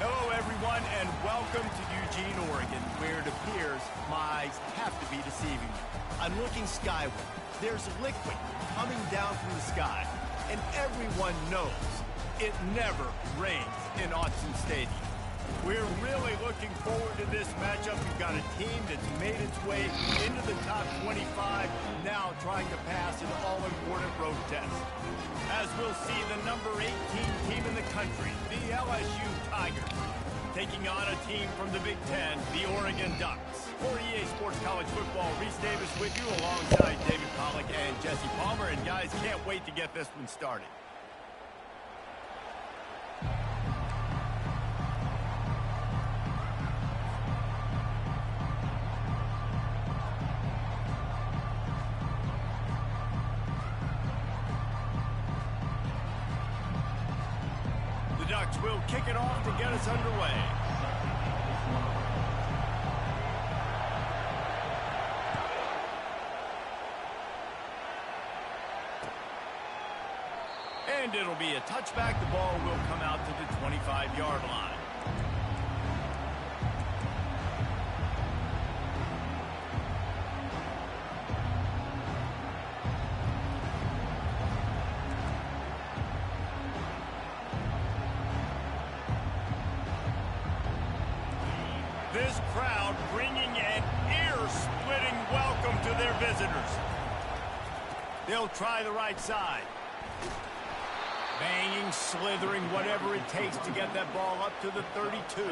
Hello, everyone, and welcome to Eugene, Oregon, where it appears my eyes have to be deceiving me. I'm looking skyward. There's liquid coming down from the sky, and everyone knows it never rains in Autzen Stadium. We're really looking forward to this matchup. We've got a team that's made its way into the top 25, now trying to pass an all-important road test. As we'll see, the number 18 team in the country, the LSU Tigers, taking on a team from the Big Ten, the Oregon Ducks. For EA Sports College Football, Reese Davis with you alongside David Pollack and Jesse Palmer. And guys, can't wait to get this one started. The Ducks will kick it off to get us underway. And it'll be a touchback. The ball will come out to the 25-yard line. This crowd bringing an ear-splitting welcome to their visitors. They'll try the right side. Banging, slithering, whatever it takes to get that ball up to the 32.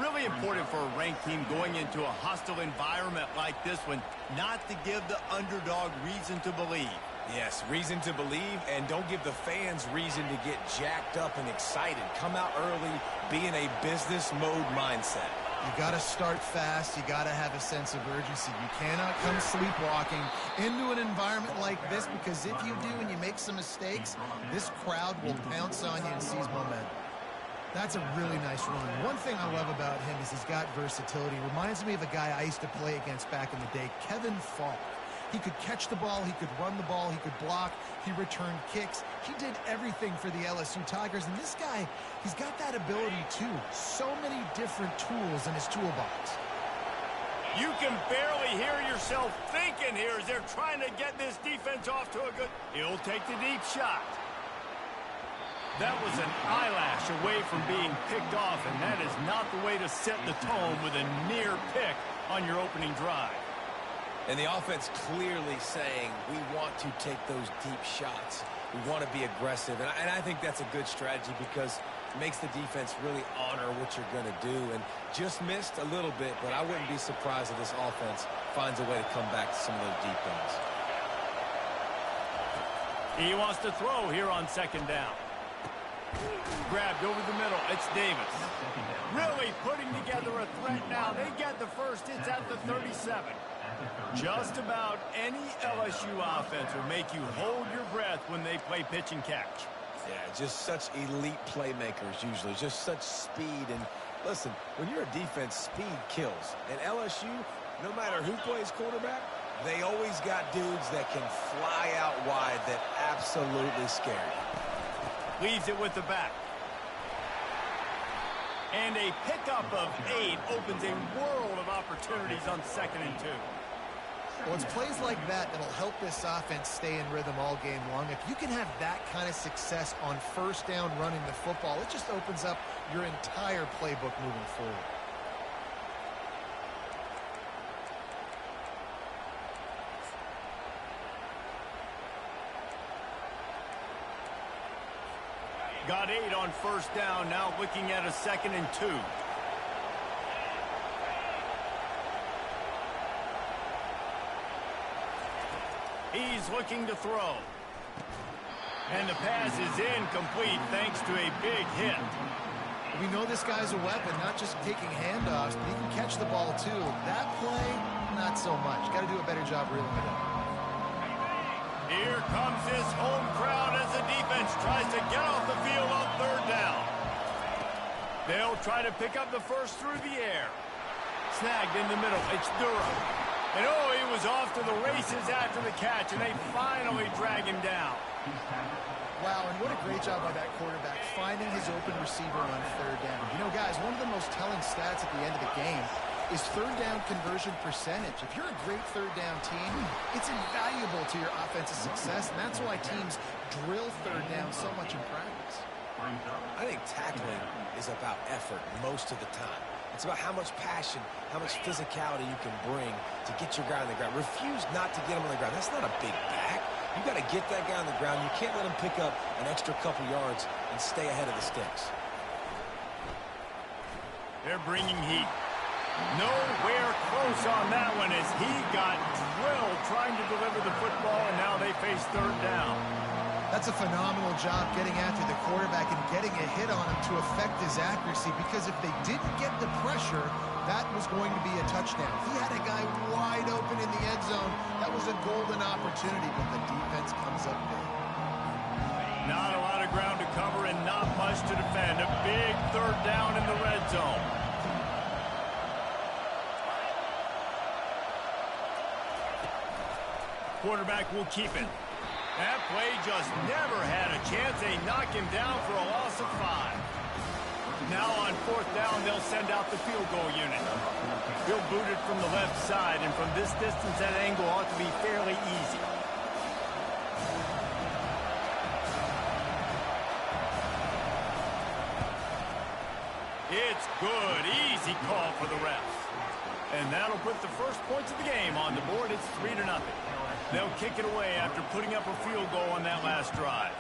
Really important for a ranked team going into a hostile environment like this one, not to give the underdog reason to believe. Yes, reason to believe, and don't give the fans reason to get jacked up and excited. Come out early, be in a business mode mindset. You got to start fast. You got to have a sense of urgency. You cannot come sleepwalking into an environment like this, because if you do and you make some mistakes, this crowd will pounce on you and seize momentum. That's a really nice run. One thing I love about him is he's got versatility. Reminds me of a guy I used to play against back in the day, Kevin Falk. He could catch the ball, he could run the ball, he could block, he returned kicks. He did everything for the LSU Tigers, and this guy, he's got that ability too. So many different tools in his toolbox. You can barely hear yourself thinking here as they're trying to get this defense off to a good... He'll take the deep shot. That was an eyelash away from being picked off, and that is not the way to set the tone with a near pick on your opening drive. And the offense clearly saying, we want to take those deep shots. We want to be aggressive. And I think that's a good strategy, because it makes the defense really honor what you're going to do. And just missed a little bit, but I wouldn't be surprised if this offense finds a way to come back to some of those deep ones. He wants to throw here on second down. Grabbed over the middle. It's Davis. Really putting together a threat now. They get the first. It's at the 37. Just about any LSU offense will make you hold your breath when they play pitch and catch. Yeah, just such elite playmakers usually. Just such speed. And listen, when you're a defense, speed kills. And LSU, no matter who plays quarterback, they always got dudes that can fly out wide that absolutely scare you. Leaves it with the back. And a pickup of 8 opens a world of opportunities on 2nd and 2. Well, it's plays like that that'll help this offense stay in rhythm all game long. If you can have that kind of success on first down running the football, it just opens up your entire playbook moving forward. Got 8 on first down, now looking at a 2nd and 2. He's looking to throw. And the pass is incomplete thanks to a big hit. We know this guy's a weapon, not just taking handoffs, but he can catch the ball too. That play, not so much. Got to do a better job reeling it up. Here comes this home crowd as the defense tries to get off the field on 3rd down. They'll try to pick up the first through the air. Snagged in the middle. It's Durham. And oh, he was off to the races after the catch, and they finally drag him down. Wow, and what a great job by that quarterback, finding his open receiver on third down. You know, guys, one of the most telling stats at the end of the game is third down conversion percentage. If you're a great third down team, it's invaluable to your offensive success, and that's why teams drill third down so much in practice. I think tackling is about effort most of the time. It's about how much passion, how much physicality you can bring to get your guy on the ground. Refuse not to get him on the ground. That's not a big back. You got to get that guy on the ground. You can't let him pick up an extra couple yards and stay ahead of the sticks. They're bringing heat. Nowhere close on that one as he got drilled trying to deliver the football, and now they face third down. That's a phenomenal job getting after the quarterback and getting a hit on him to affect his accuracy, because if they didn't get the pressure, that was going to be a touchdown. He had a guy wide open in the end zone. That was a golden opportunity, but the defense comes up big. Not a lot of ground to cover and not much to defend. A big third down in the red zone. Quarterback will keep it. That play just never had a chance. They knock him down for a loss of 5. Now on fourth down, they'll send out the field goal unit. He'll boot it from the left side, and from this distance, that angle ought to be fairly easy. It's good. Easy call for the refs. And that'll put the first points of the game on the board. It's 3-0. They'll kick it away after putting up a field goal on that last drive.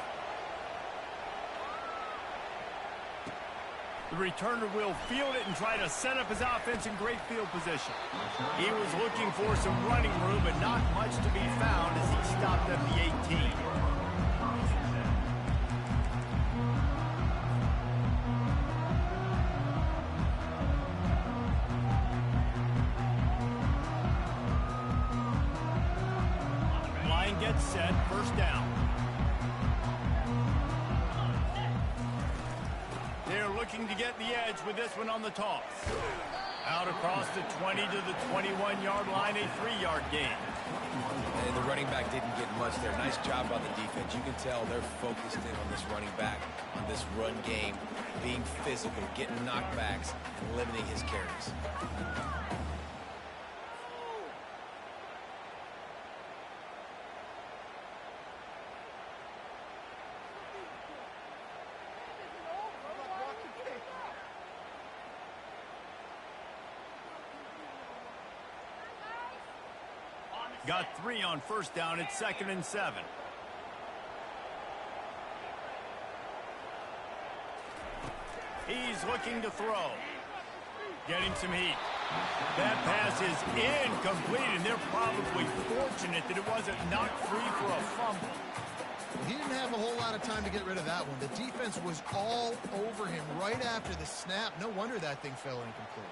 The returner will field it and try to set up his offense in great field position. He was looking for some running room, but not much to be found as he stopped at the 18. Gets set, first down. They're looking to get the edge with this one on the toss. Out across the 20 to the 21-yard line, a 3-yard gain. And the running back didn't get much there. Nice job by the defense. You can tell they're focused in on this running back, on this run game, being physical, getting knockbacks, and limiting his carries. Got 3 on first down. It's 2nd and 7. He's looking to throw. Getting some heat. That pass is incomplete, and they're probably fortunate that it wasn't knocked free for a fumble. He didn't have a whole lot of time to get rid of that one. The defense was all over him right after the snap. No wonder that thing fell incomplete.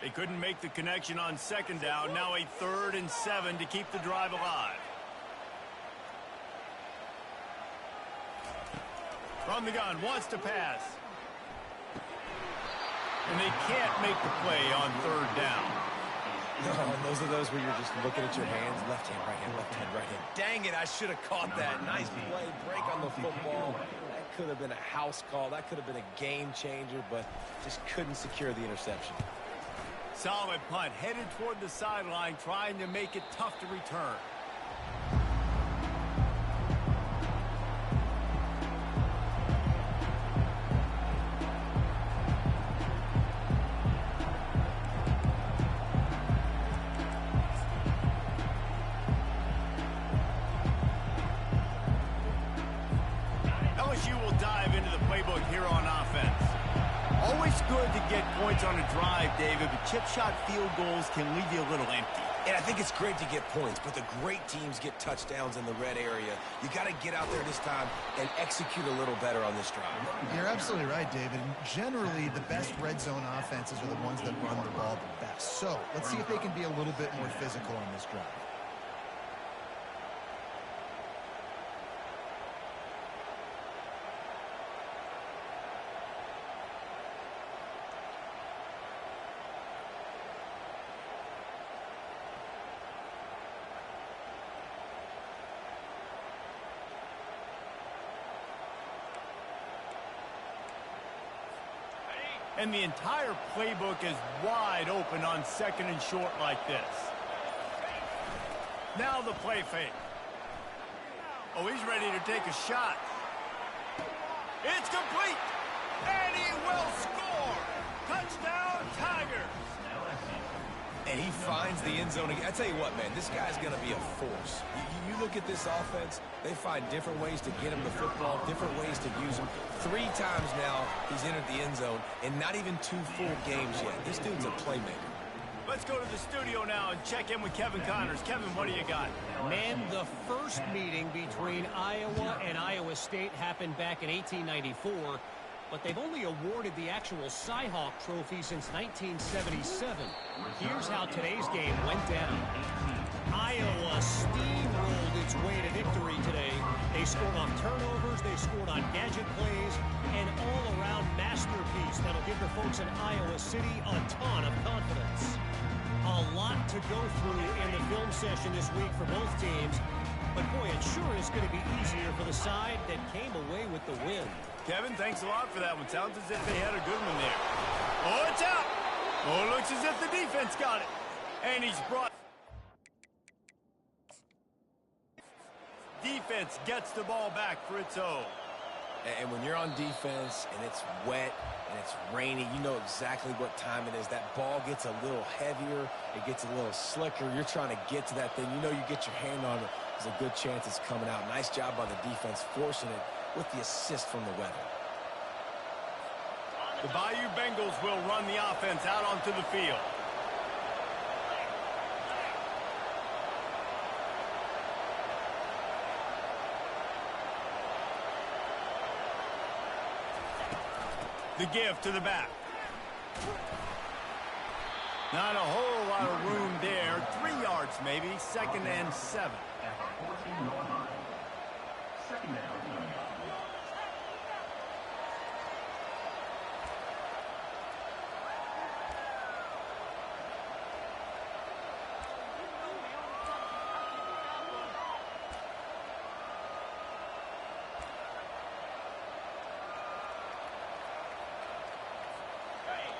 They couldn't make the connection on second down. Now a 3rd and 7 to keep the drive alive. From the gun, wants to pass. And they can't make the play on 3rd down. No, those are those where you're just looking at your hands. Left hand, right hand, left hand, right hand. Dang it, I should have caught that. Nice play, break on the football. That could have been a house call. That could have been a game changer, but just couldn't secure the interception. Solid punt, headed toward the sideline, trying to make it tough to return. LSU will dive into the playbook here on offense. Always good to get points on a drive, David, but chip shot field goals can leave you a little empty. And I think it's great to get points, but the great teams get touchdowns in the red area. You got to get out there this time and execute a little better on this drive. You're absolutely right, David. And generally, the best red zone offenses are the ones that run the ball the best. So let's see if they can be a little bit more physical on this drive. And the entire playbook is wide open on 2nd and short like this. Now the play fake. Oh, he's ready to take a shot. It's complete. And he will score. Touchdown, Tigers. And he finds the end zone again. I tell you what, man, this guy's going to be a force. You look at this offense, they find different ways to get him the football, different ways to use him. 3 times now he's entered the end zone, and not even 2 full games yet. This dude's a playmaker. Let's go to the studio now and check in with Kevin Connors. Kevin, what do you got? Man, the first meeting between Iowa and Iowa State happened back in 1894, but they've only awarded the actual Cy-Hawk trophy since 1977. Here's how today's game went down. Iowa steamrolled its way to victory today. They scored on turnovers, they scored on gadget plays, an all-around masterpiece that'll give the folks in Iowa City a ton of confidence. A lot to go through in the film session this week for both teams, but boy, it sure is going to be easier for the side that came away with the win. Kevin, thanks a lot for that one. Sounds as if they had a good one there. Oh, it's out. Oh, it looks as if the defense got it. And he's brought... Defense gets the ball back for its own. And when you're on defense and it's wet and it's rainy, you know exactly what time it is. That ball gets a little heavier. It gets a little slicker. You're trying to get to that thing. You know you get your hand on it. There's a good chance it's coming out. Nice job by the defense forcing it with the assist from the weather. The Bayou Bengals will run the offense out onto the field. The give to the back. Not a whole lot of room there. 3 yards maybe. 2nd and 7.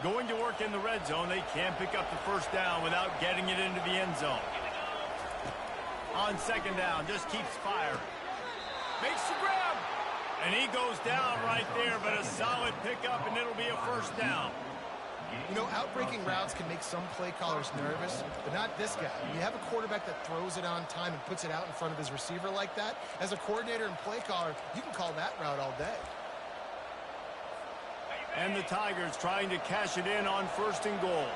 Going to work in the red zone. They can't pick up the first down without getting it into the end zone. On 2nd down, just keeps firing. Makes the grab. And he goes down right there, but a solid pickup, and it'll be a first down. You know, outbreaking routes can make some play callers nervous, but not this guy. When you have a quarterback that throws it on time and puts it out in front of his receiver like that, as a coordinator and play caller, you can call that route all day. And the Tigers trying to cash it in on 1st and goal.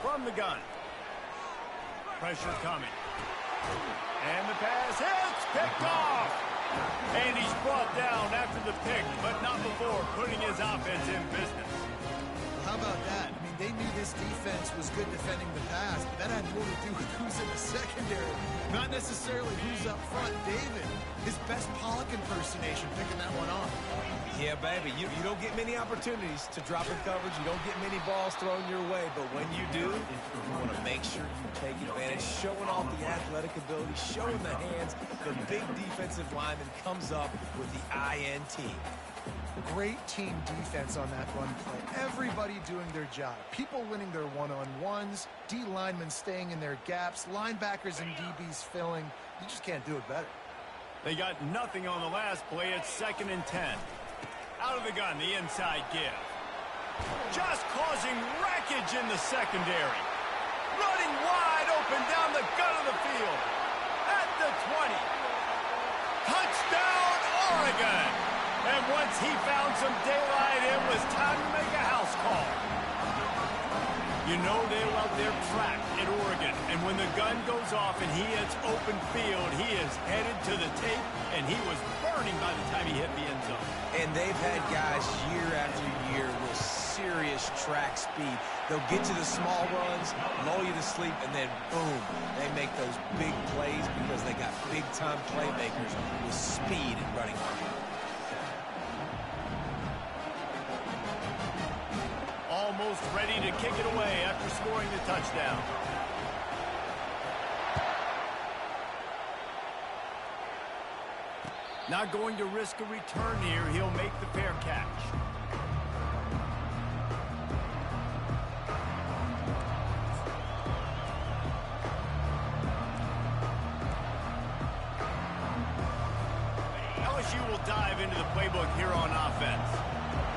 From the gun. Pressure coming. And the pass hits, picked off. And he's brought down after the pick, but not before putting his offense in business. How about that? I mean, they knew this defense was good defending the pass, but that had more to do with who's in the secondary, not necessarily who's up front. David, his best Pollock impersonation, picking that one off. Yeah, baby, you don't get many opportunities to drop in coverage. You don't get many balls thrown your way, but when you do, you want to make sure you take advantage, showing off the athletic ability, showing the hands. The big defensive lineman comes up with the INT. Great team defense on that run play. Everybody doing their job. People winning their one-on-ones, D linemen staying in their gaps, linebackers and DBs filling. You just can't do it better. They got nothing on the last play. It's 2nd and 10. Out of the gun, the inside give. Just causing wreckage in the secondary. Running wide open down the gut of the field. At the 20. Touchdown, Oregon! And once he found some daylight, it was time to make a house call. You know they love their track at Oregon. And when the gun goes off and he hits open field, he is headed to the tape, and he was burning by the time he hit the end zone. And they've had guys year after year with serious track speed. They'll get you the small runs, lull you to sleep, and then boom, they make those big plays because they got big-time playmakers with speed and running arm. Almost ready to kick it away after scoring the touchdown. Not going to risk a return here. He'll make the fair catch. LSU will dive into the playbook here on offense.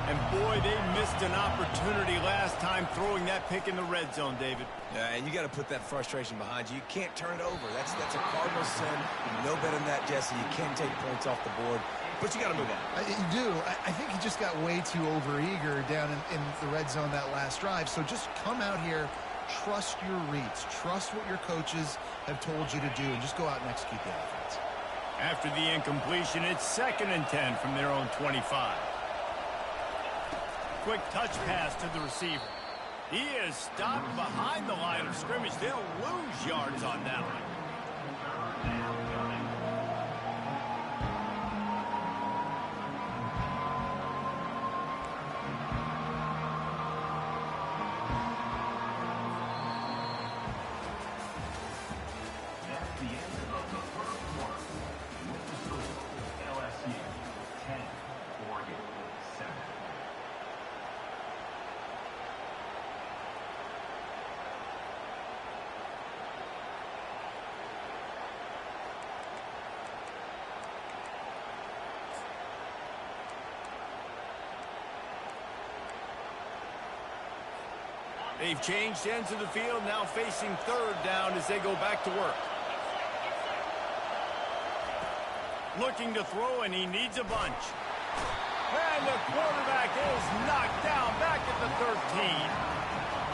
And boy, they missed an opportunity last time throwing that pick in the red zone, David. Yeah, and you got to put that frustration behind you. You can't turn it over. That's a cardinal sin. You know better than that, Jesse. You can't take points off the board, but you got to move on. You do. I think he just got way too overeager down in the red zone that last drive. So just come out here, trust your reads, trust what your coaches have told you to do, and just go out and execute the offense. After the incompletion, it's 2nd and 10 from their own 25. Quick touch pass to the receiver. He is stopped behind the line of scrimmage. They'll lose yards on that one. They've changed ends of the field, now facing 3rd down as they go back to work. Looking to throw, and he needs a bunch. And the quarterback is knocked down back at the 13.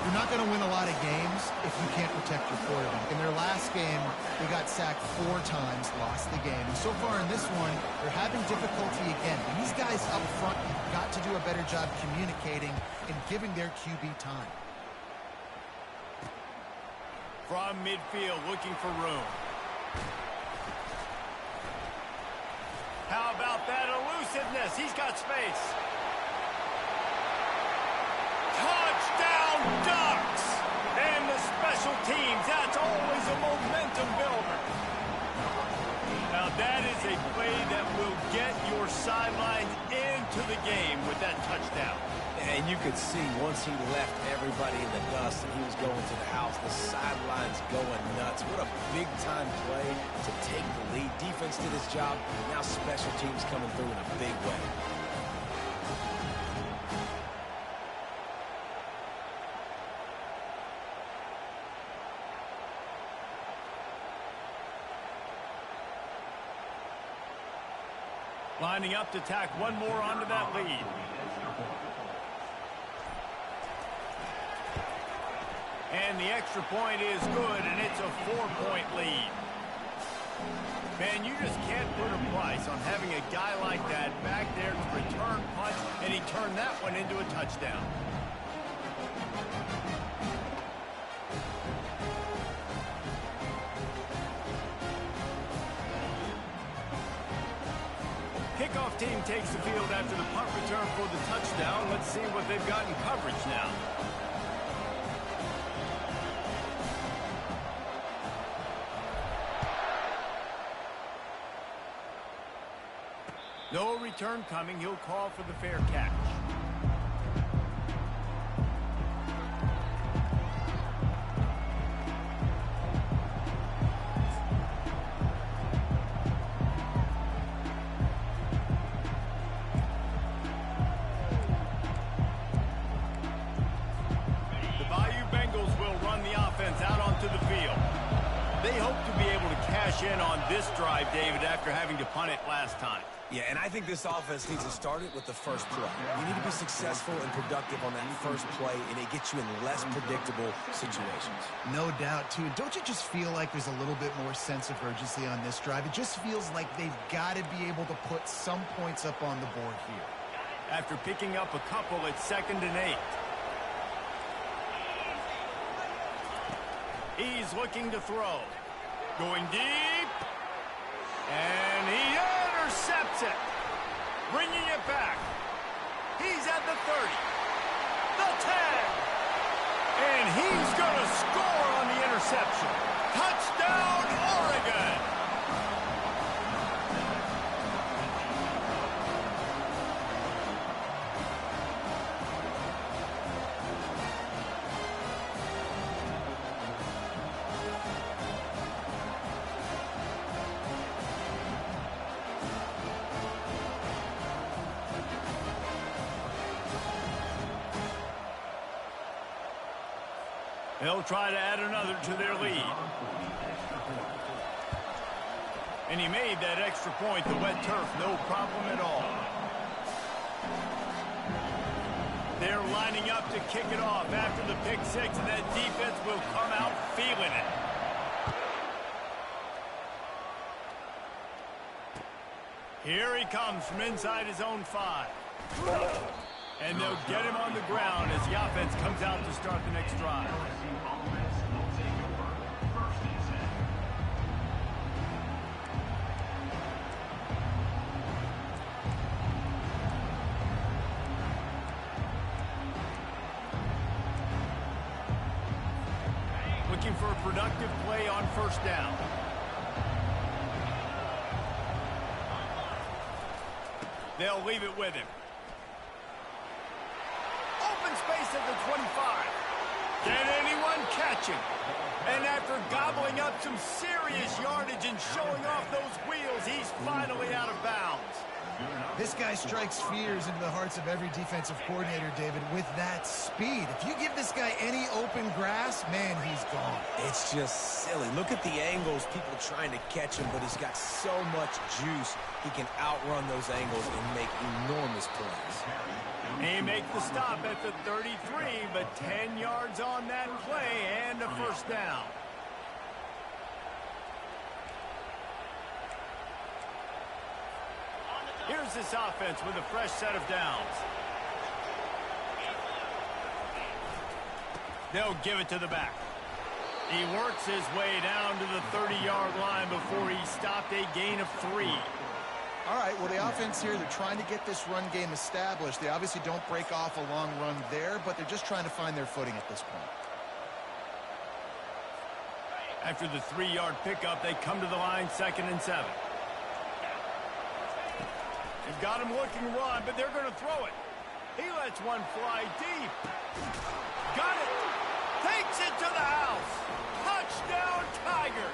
You're not going to win a lot of games if you can't protect your quarterback. In their last game, they got sacked 4 times, lost the game. And so far in this one, they're having difficulty again. And these guys up front have got to do a better job communicating and giving their QB time. From midfield, looking for room. How about that elusiveness? He's got space. Touchdown Ducks! And the special teams, that's always a momentum builder. Now that is a play that will get your sidelines into the game with that touchdown. And you could see once he left everybody in the dust and he was going to the house, the sidelines going nuts. What a big-time play to take the lead. Defense did his job. Now special teams coming through in a big way. Lining up to tack one more onto that lead. And the extra point is good, and it's a 4-point lead. Man, you just can't put a price on having a guy like that back there to return punch, and he turned that one into a touchdown. Kickoff team takes the field after the punt return for the touchdown. Let's see what they've got in coverage now. No return coming. He'll call for the fair catch. The Bayou Bengals will run the offense out onto the field. They hope to be able to cash in on this drive, David, after having to punt it last time. Yeah, and I think this offense needs to start it with the first play. You need to be successful and productive on that first play, and it gets you in less predictable situations. No doubt, too. Don't you just feel like there's a little bit more sense of urgency on this drive? It just feels like they've got to be able to put some points up on the board here. After picking up a couple, it's 2nd and 8. He's looking to throw. Going deep. And he intercepts it. Bringing it back. He's at the 30. The 10. And he's going to score on the interception. Touchdown, Oregon. They'll try to add another to their lead. And he made that extra point, the wet turf, no problem at all. They're lining up to kick it off after the pick six, and that defense will come out feeling it. Here he comes from inside his own 5. And they'll get him on the ground as the offense comes out to start the next drive. Looking for a productive play on first down. They'll leave it with him. Open space at the 25. Can anyone catch him? And after gobbling up some serious yardage and showing off those wheels, he's finally out of bounds. This guy strikes fears into the hearts of every defensive coordinator, David, with that speed. If you give this guy any open grass, man, he's gone. It's just silly. Look at the angles, people trying to catch him, but he's got so much juice. He can outrun those angles and make enormous plays. He makes the stop at the 33, but 10 yards on that play and a first down. Here's this offense with a fresh set of downs. They'll give it to the back. He works his way down to the 30-yard line before he stopped a gain of 3. All right, well, the offense here, they're trying to get this run game established. They obviously don't break off a long run there, but they're just trying to find their footing at this point. After the 3-yard pickup, they come to the line 2nd and 7. They've got him looking to run, but they're going to throw it. He lets one fly deep. Got it. Takes it to the house. Touchdown, Tiger.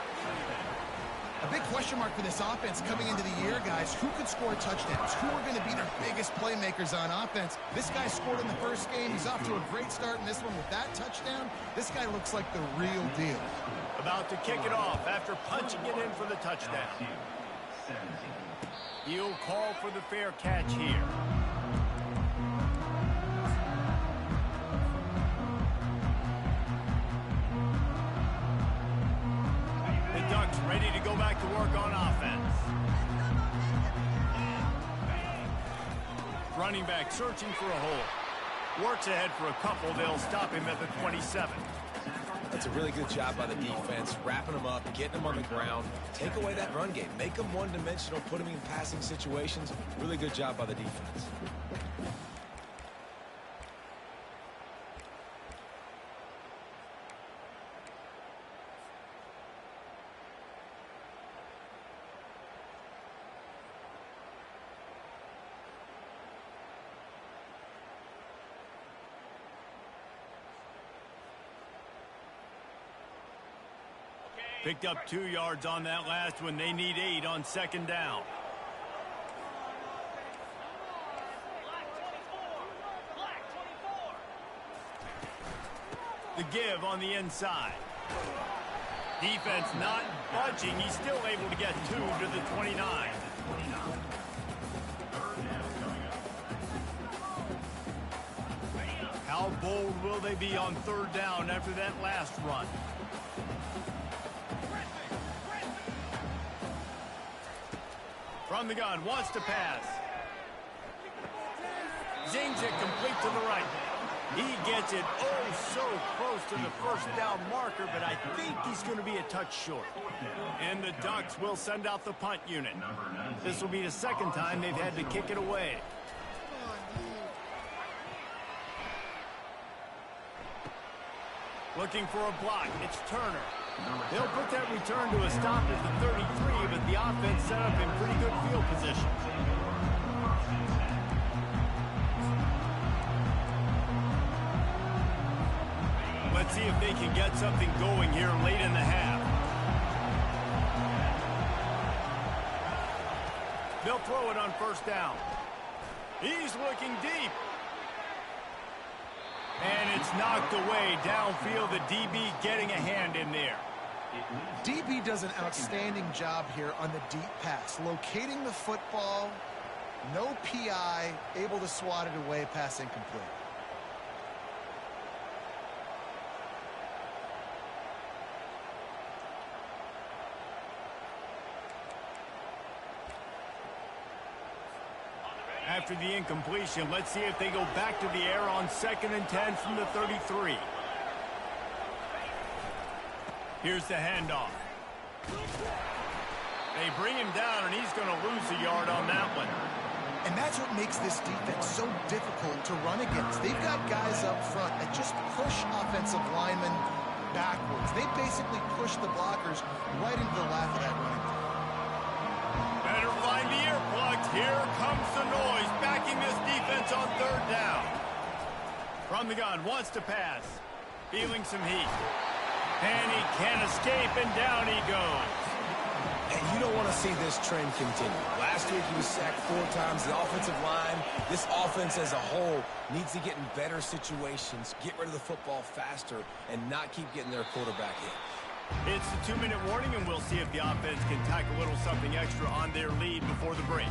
A big question mark for this offense coming into the year, guys. Who could score touchdowns? Who are going to be their biggest playmakers on offense? This guy scored in the first game. He's off to a great start in this one with that touchdown. This guy looks like the real deal. About to kick it off after punching it in for the touchdown. He'll call for the fair catch here. The Ducks ready to go back to work on offense. Running back searching for a hole. Works ahead for a couple. They'll stop him at the 27. That's a really good job by the defense, wrapping them up, getting them on the ground, take away that run game, make them one-dimensional, put them in passing situations. Really good job by the defense. Picked up 2 yards on that last one. They need 8 on 2nd down. The give on the inside. Defense not budging. He's still able to get 2 to the 29. How bold will they be on 3rd down after that last run? From the gun, wants to pass. Zings it complete to the right. He gets it so close to the first down marker, but I think he's going to be a touch short. And the Ducks will send out the punt unit. This will be the 2nd time they've had to kick it away. Looking for a block. It's Turner. They'll put that return to a stop at the 33, but the offense set up in pretty good field position. Let's see if they can get something going here late in the half. They'll throw it on 1st down. He's looking deep. And it's knocked away downfield. The DB getting a hand in there. DB does an outstanding job here on the deep pass. Locating the football, no PI, able to swat it away, pass incomplete. After the incompletion, let's see if they go back to the air on 2nd and 10 from the 33. Here's the handoff. They bring him down, and he's going to lose a yard on that one. And that's what makes this defense so difficult to run against. They've got guys up front that just push offensive linemen backwards. They basically push the blockers right into the lap of that running back. Better find the earplugs. Here comes the noise, backing this defense on 3rd down. From the gun, wants to pass. Feeling some heat. And he can't escape, and down he goes. And you don't want to see this trend continue. Last week he was sacked 4 times. The offensive line, this offense as a whole, needs to get in better situations, get rid of the football faster, and not keep getting their quarterback hit. It's the 2-minute warning, and we'll see if the offense can tack a little something extra on their lead before the break.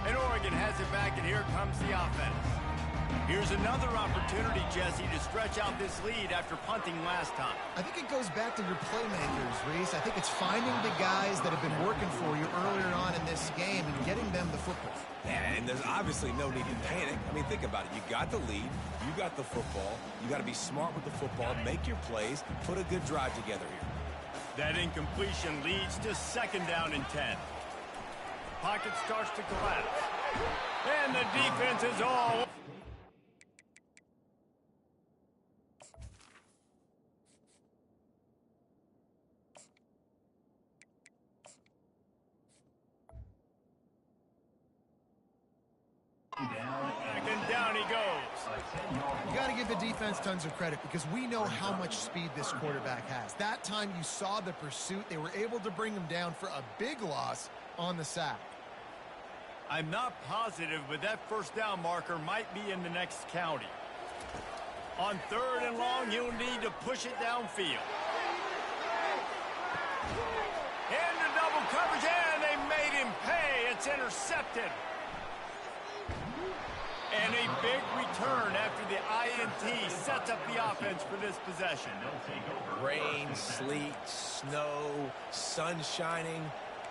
And Oregon has it back, and here comes the offense. Here's another opportunity, Jesse, to stretch out this lead after punting last time. I think it goes back to your playmakers, Reese. I think it's finding the guys that have been working for you earlier on in this game and getting them the football. And there's obviously no need to panic. I mean, think about it. You got the lead. You got the football. You got to be smart with the football. Make your plays. Put a good drive together here. That incompletion leads to 2nd down and 10. Pocket starts to collapse. And the defense is all... And down he goes. You got to give the defense tons of credit because we know how much speed this quarterback has. That time you saw the pursuit. They were able to bring him down for a big loss on the sack. I'm not positive, but that 1st down marker might be in the next county. On 3rd and long, you'll need to push it downfield. Into double coverage, and they made him pay. It's intercepted. And a big return after the INT sets up the offense for this possession. Rain, sleet, snow, sun shining.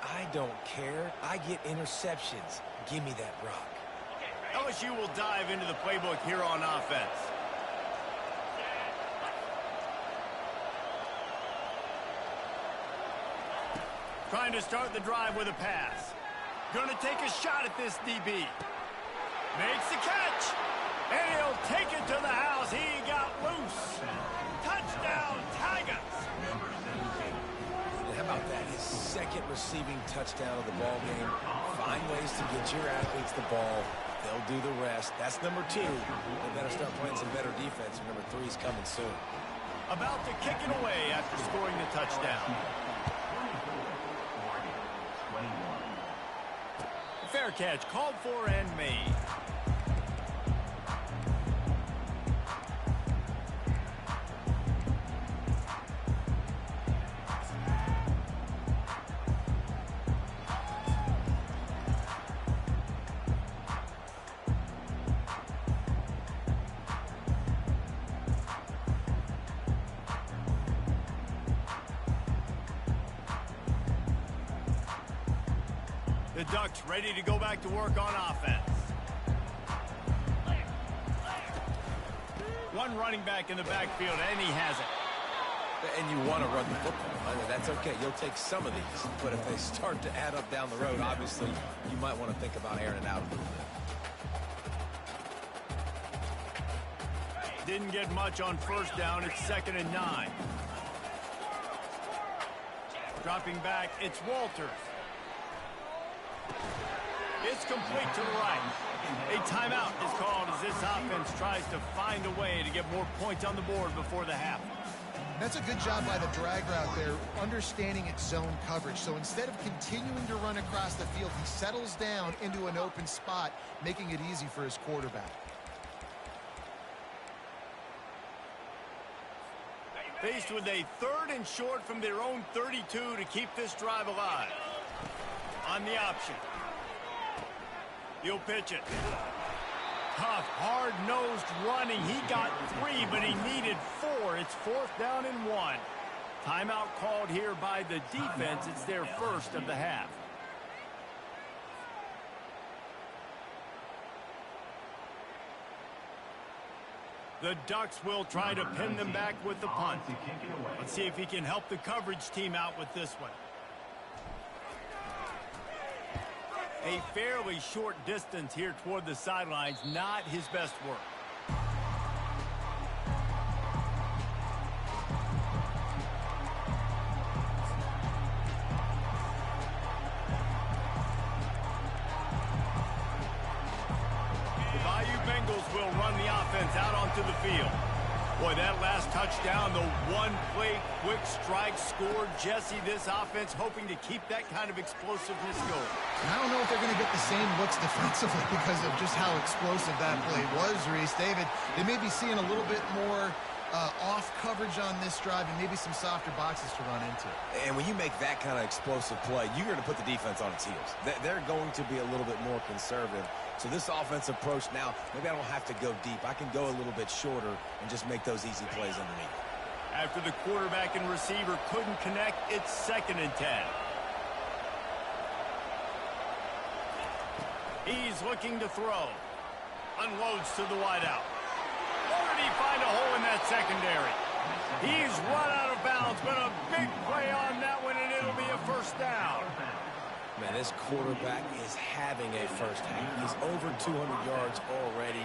I don't care. I get interceptions. Give me that rock. LSU will dive into the playbook here on offense. Trying to start the drive with a pass. Gonna take a shot at this DB. Makes the catch. And he'll take it to the house. He got loose. Touchdown, Tigers. How about that? His 2nd receiving touchdown of the ball game. Find ways to get your athletes the ball. They'll do the rest. That's number 2. They better start playing some better defense. Number 3 is coming soon. About to kick it away after scoring the touchdown. Fair catch called for and made. The Ducks ready to go back to work on offense. One running back in the backfield, and he has it. And you want to run the football. I mean, that's okay. You'll take some of these. But if they start to add up down the road, obviously, you might want to think about airing it out a little bit. Didn't get much on 1st down. It's 2nd and 9. Dropping back, it's Walters. It's complete to the right. A timeout is called as this offense tries to find a way to get more points on the board before the half. That's a good job by the drag route there, understanding its zone coverage. So instead of continuing to run across the field, he settles down into an open spot, making it easy for his quarterback. Faced with a 3rd and short from their own 32 to keep this drive alive. On the option. He'll pitch it. Tough, hard-nosed running. He got 3, but he needed 4. It's 4th down and 1. Timeout called here by the defense. It's their first of the half. The Ducks will try to pin them back with the punt. Let's see if he can help the coverage team out with this one. A fairly short distance here toward the sidelines, not his best work. Will run the offense out onto the field. Boy, that last touchdown, the one-play quick strike scored. Jesse, this offense hoping to keep that kind of explosiveness going. I don't know if they're going to get the same looks defensively because of just how explosive that play was, Reese. David, they may be seeing a little bit more off coverage on this drive and maybe some softer boxes to run into. And when you make that kind of explosive play, you're going to put the defense on its heels. They're going to be a little bit more conservative. So this offensive approach now, maybe I don't have to go deep. I can go a little bit shorter and just make those easy plays underneath. After the quarterback and receiver couldn't connect, it's 2nd and 10. He's looking to throw. Unloads to the wideout. Or did he find a hole in that secondary? He's run out of bounds, but a big play on that one, and it'll be a 1st down. Man, this quarterback is having a first half. He's over 200 yards already,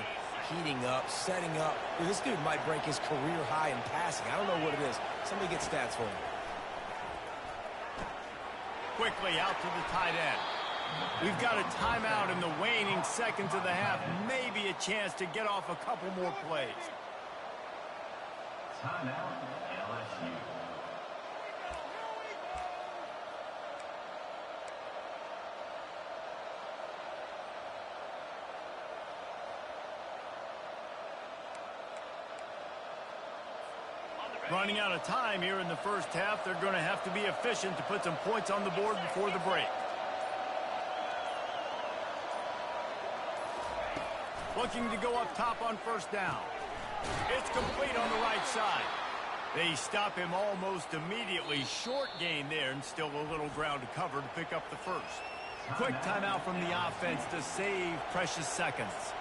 heating up, setting up. This dude might break his career high in passing. I don't know what it is. Somebody get stats for him. Quickly out to the tight end. We've got a timeout in the waning seconds of the half. Maybe a chance to get off a couple more plays. Timeout, LSU. Running out of time here in the first half. They're going to have to be efficient to put some points on the board before the break. Looking to go up top on 1st down. It's complete on the right side. They stop him almost immediately. Short gain there and still a little ground to cover to pick up the 1st. Quick timeout from the offense to save precious seconds.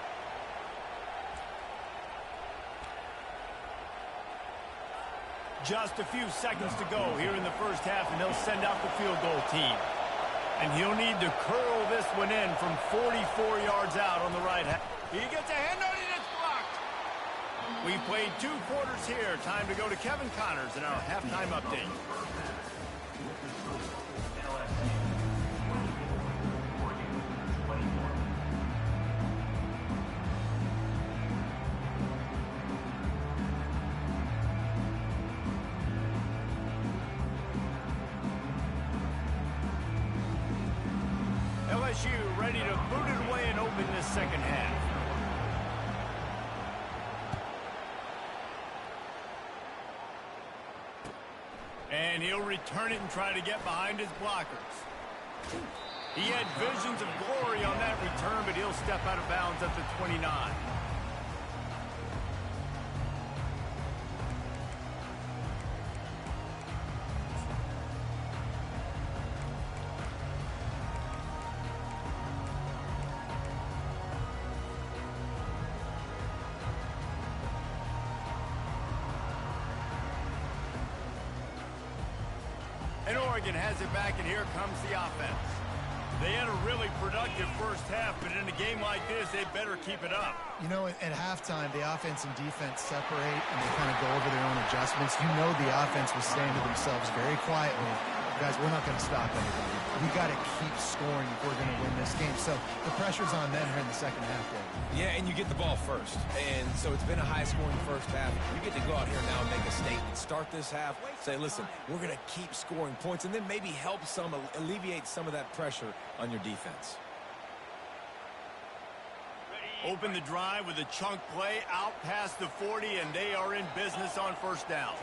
Just a few seconds to go here in the first half, and they'll send out the field goal team. And he'll need to curl this one in from 44 yards out on the right half. He gets a hand on it, it's blocked. We played 2 quarters here. Time to go to Kevin Connors in our halftime update. LSU ready to boot it away and open this second half. And he'll return it and try to get behind his blockers. He had visions of glory on that return, but he'll step out of bounds at the 29. And Oregon has it back, and here comes the offense. They had a really productive first half, but in a game like this, they better keep it up. You know, at halftime, the offense and defense separate, and they kind of go over their own adjustments. You know the offense was saying to themselves very quietly, guys, we're not going to stop anybody. We got to keep scoring if we're going to win this game. So the pressure's on them here in the second half, Dave. Yeah, and you get the ball first. And so it's been a high-scoring first half. You get to go out here now and make a statement. Start this half, say, listen, we're going to keep scoring points, and then maybe help alleviate some of that pressure on your defense. Open the drive with a chunk play out past the 40, and they are in business on first down.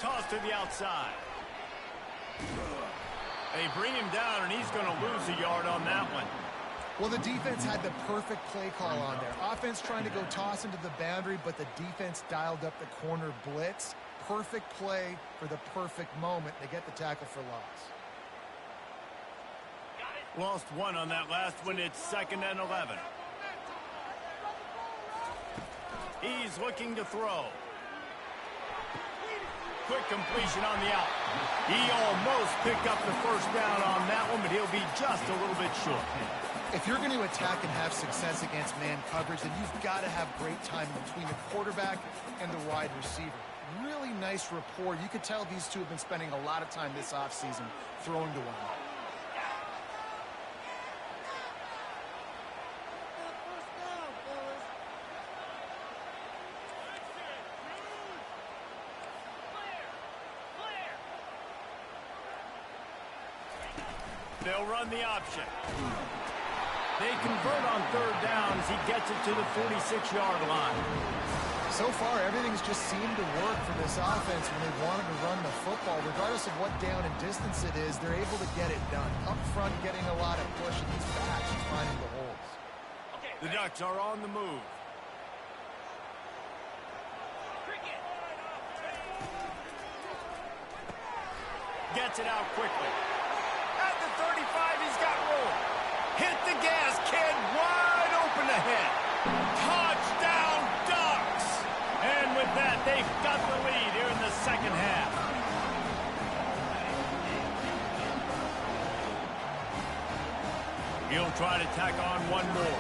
Toss to the outside. They bring him down, and he's going to lose a yard on that one. Well, the defense had the perfect play call on there. Offense trying to go toss into the boundary, but the defense dialed up the corner blitz. Perfect play for the perfect moment. They get the tackle for loss. Lost one on that last one. It's 2nd and 11. He's looking to throw. Quick completion on the out. He almost picked up the first down on that one, but he'll be just a little bit short. If you're going to attack and have success against man coverage, then you've got to have great timing between the quarterback and the wide receiver. Really nice rapport. You could tell these two have been spending a lot of time this offseason throwing to one another. They'll run the option. They convert on 3rd down as he gets it to the 46-yard line. So far, everything's just seemed to work for this offense when they've wanted to run the football. Regardless of what down and distance it is, they're able to get it done. Up front, getting a lot of push, and these backs are finding the holes. The Ducks are on the move. Gets it out quickly. At the 35, he's got room. Hit the gas, kid. Wide open ahead. Touchdown, Ducks. And with that, they've got the lead here in the second half. He'll try to tack on one more.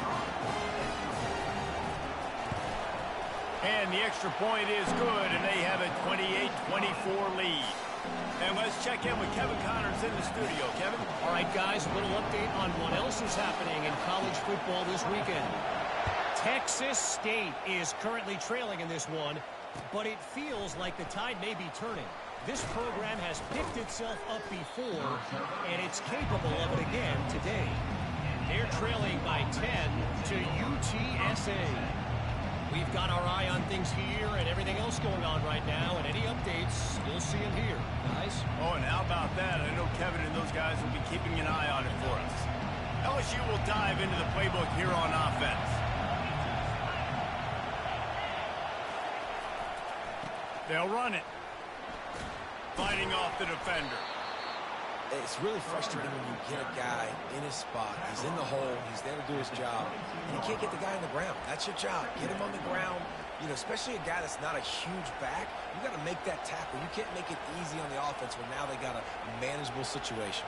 And the extra point is good, and they have a 28-24 lead. And let's check in with Kevin Connors in the studio. Kevin? All right, guys, a little update on what else is happening in college football this weekend. Texas State is currently trailing in this one, but it feels like the tide may be turning. This program has picked itself up before, and it's capable of it again today. They're trailing by 10 to UTSA. We've got our eye on things here and everything else going on right now, and any updates, you'll see them here, guys. Oh, and how about that? I know Kevin and those guys will be keeping an eye on it for us. LSU will dive into the playbook here on offense. They'll run it. Fighting off the defender. It's really frustrating when you get a guy in his spot. He's in the hole. He's there to do his job. And you can't get the guy on the ground. That's your job. Get him on the ground. You know, especially a guy that's not a huge back. You got to make that tackle. You can't make it easy on the offense when now they got a manageable situation.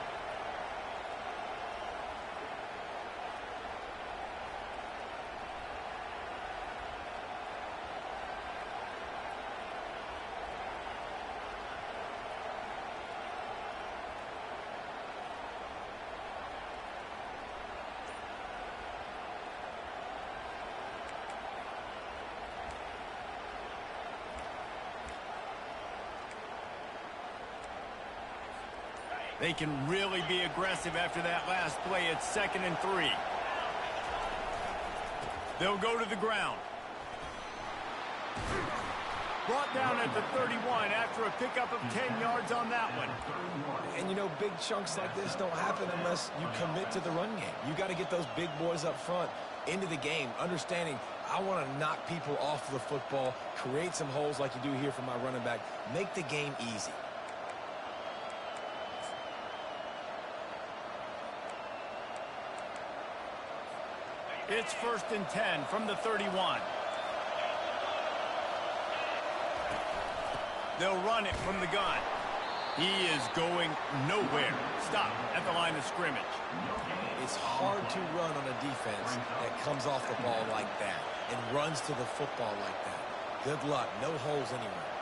They can really be aggressive after that last play. It's 2nd and 3. They'll go to the ground. Brought down at the 31 after a pickup of 10 yards on that one. And, you know, big chunks like this don't happen unless you commit to the run game. You got to get those big boys up front into the game, understanding I want to knock people off the football, create some holes like you do here for my running back, make the game easy. It's 1st and 10 from the 31. They'll run it from the gun. He is going nowhere. Stop at the line of scrimmage. It's hard to run on a defense that comes off the ball like that and runs to the football like that. Good luck. No holes anywhere.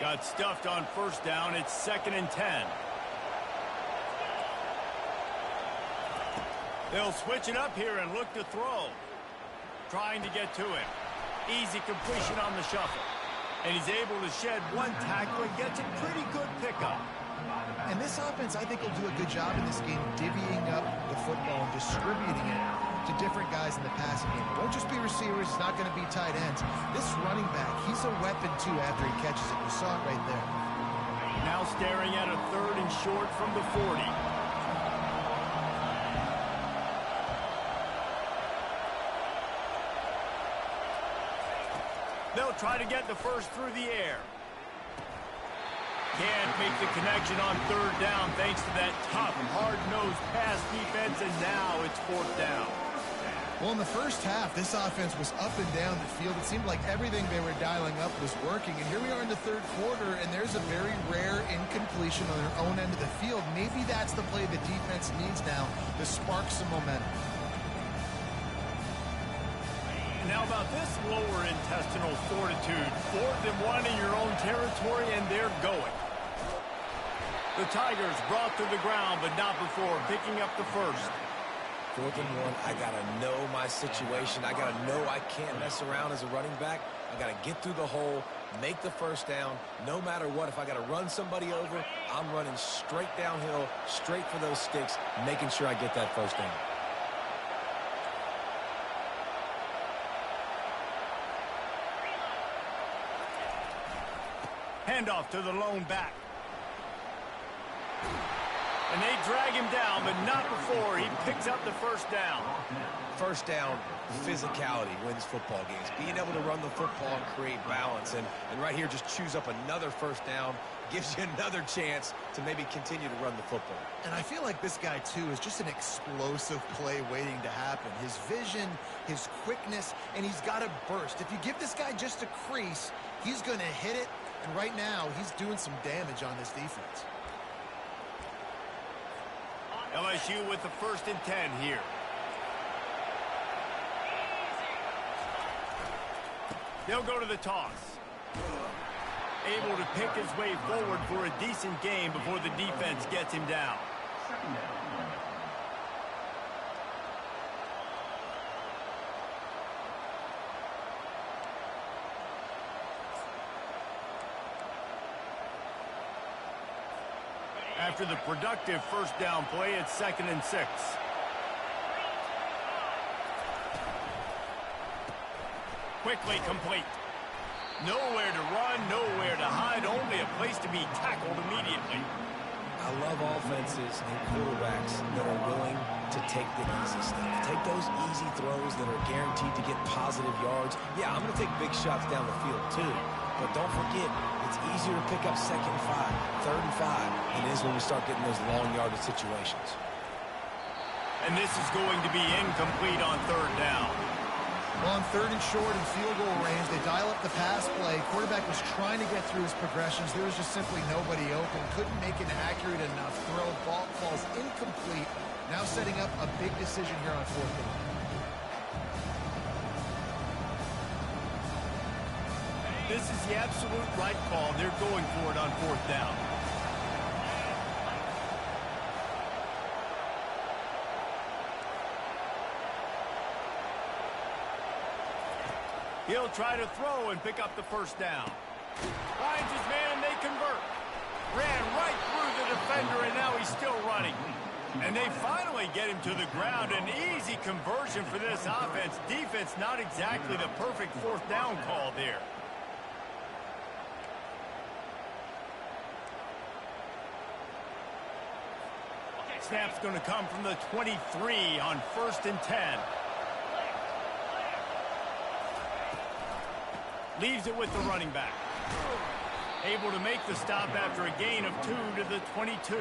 Got stuffed on first down. It's 2nd and 10. They'll switch it up here and look to throw. Trying to get to him. Easy completion on the shuffle. And he's able to shed one tackle and gets a pretty good pickup. And this offense, I think, will do a good job in this game divvying up the football and distributing it to different guys in the passing game. It won't just be receivers. It's not going to be tight ends. This running back, he's a weapon, too, after he catches it. You saw it right there. Now staring at a 3rd and short from the 40. They'll try to get the first through the air. Can't make the connection on 3rd down thanks to that tough, hard-nosed pass defense, and now it's 4th down. Well, in the first half, this offense was up and down the field. It seemed like everything they were dialing up was working. And here we are in the 3rd quarter, and there's a very rare incompletion on their own end of the field. Maybe that's the play the defense needs now to spark some momentum. Now about this lower intestinal fortitude. 4th and 1 in your own territory, and they're going. The Tigers brought to the ground, but not before picking up the first. 4th and 1, I got to know my situation. I got to know I can't mess around as a running back. I got to get through the hole, make the first down. No matter what, if I got to run somebody over, I'm running straight downhill, straight for those sticks, making sure I get that first down. Handoff to the lone back. And they drag him down, but not before he picks up the first down. First down, physicality wins football games. Being able to run the football and create balance. And right here, just choose up another first down. Gives you another chance to maybe continue to run the football. And I feel like this guy, too, is just an explosive play waiting to happen. His vision, his quickness, and he's got a burst. If you give this guy just a crease, he's going to hit it. And right now, he's doing some damage on this defense. LSU with the 1st and 10 here. They'll go to the toss. Able to pick his way forward for a decent game before the defense gets him down. After the productive first down play, it's 2nd and 6. Quickly complete. Nowhere to run, nowhere to hide, only a place to be tackled immediately. I love offenses and quarterbacks that are willing to take the easy stuff. Take those easy throws that are guaranteed to get positive yards. Yeah, I'm going to take big shots down the field too. But don't forget, it's easier to pick up 2nd and 5, 3rd and 5 than it is when we start getting those long yardage situations. And this is going to be incomplete on 3rd down. Well, on 3rd and short and field goal range, they dial up the pass play. Quarterback was trying to get through his progressions. There was just simply nobody open. Couldn't make an accurate enough throw. Ball falls incomplete. Now setting up a big decision here on 4th down. This is the absolute right call. They're going for it on 4th down. He'll try to throw and pick up the first down. Finds his man and they convert. Ran right through the defender and now he's still running. And they finally get him to the ground. An easy conversion for this offense. Defense not exactly the perfect 4th down call there. Snap's going to come from the 23 on 1st and 10. Leaves it with the running back. Able to make the stop after a gain of 2 to the 22.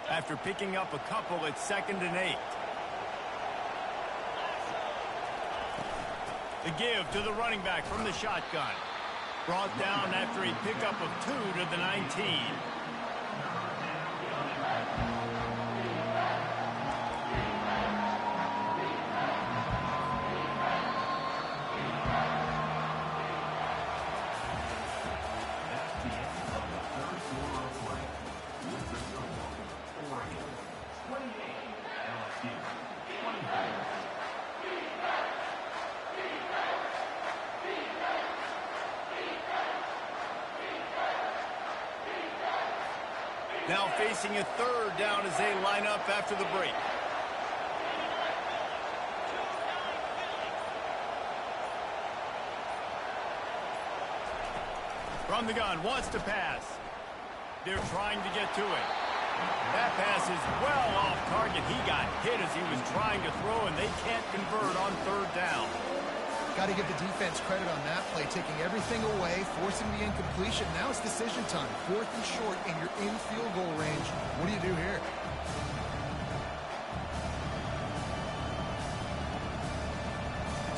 After picking up a couple, it's 2nd and 8. The give to the running back from the shotgun. Brought down after a pickup of 2 to the 19. Now facing a third down as they line up after the break. From the gun, wants to pass. They're trying to get to it. That pass is well off target. He got hit as he was trying to throw, and they can't convert on third down. Got to give the defense credit on that play, taking everything away, forcing the incompletion. Now it's decision time. 4th and short, and you're in field goal range. What do you do here?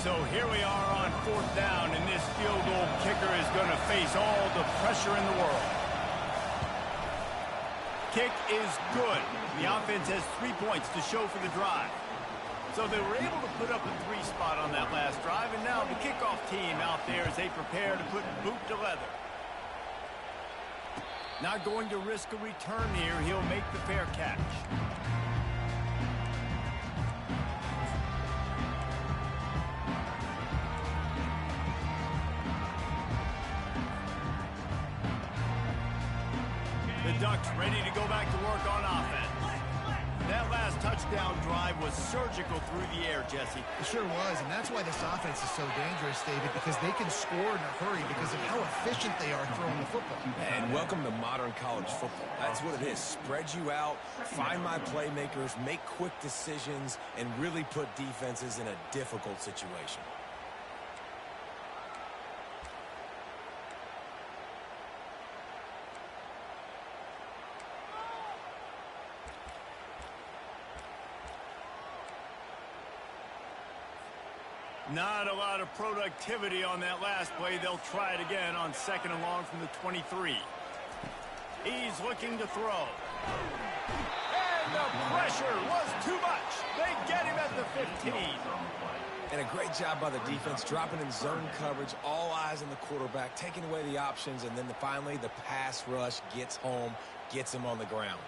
So here we are on 4th down, and this field goal kicker is going to face all the pressure in the world. Kick is good. The offense has 3 points to show for the drive. So they were able to put up a 3 spot on that last drive, and now the kickoff team out there as they prepare to put boot to leather. Not going to risk a return here. He'll make the fair catch. The Ducks ready to go back to work on offense. That last touchdown drive was surgical through the air, Jesse. It sure was, and that's why this offense is so dangerous, David, because they can score in a hurry because of how efficient they are throwing the football. And welcome to modern college football. That's what it is. Spread you out, find my playmakers, make quick decisions, and really put defenses in a difficult situation. Not a lot of productivity on that last play. They'll try it again on 2nd and long from the 23. He's looking to throw. And the pressure was too much. They get him at the 15. And a great job by the defense, dropping in zone coverage, all eyes on the quarterback, taking away the options, and then finally the pass rush gets home, gets him on the ground.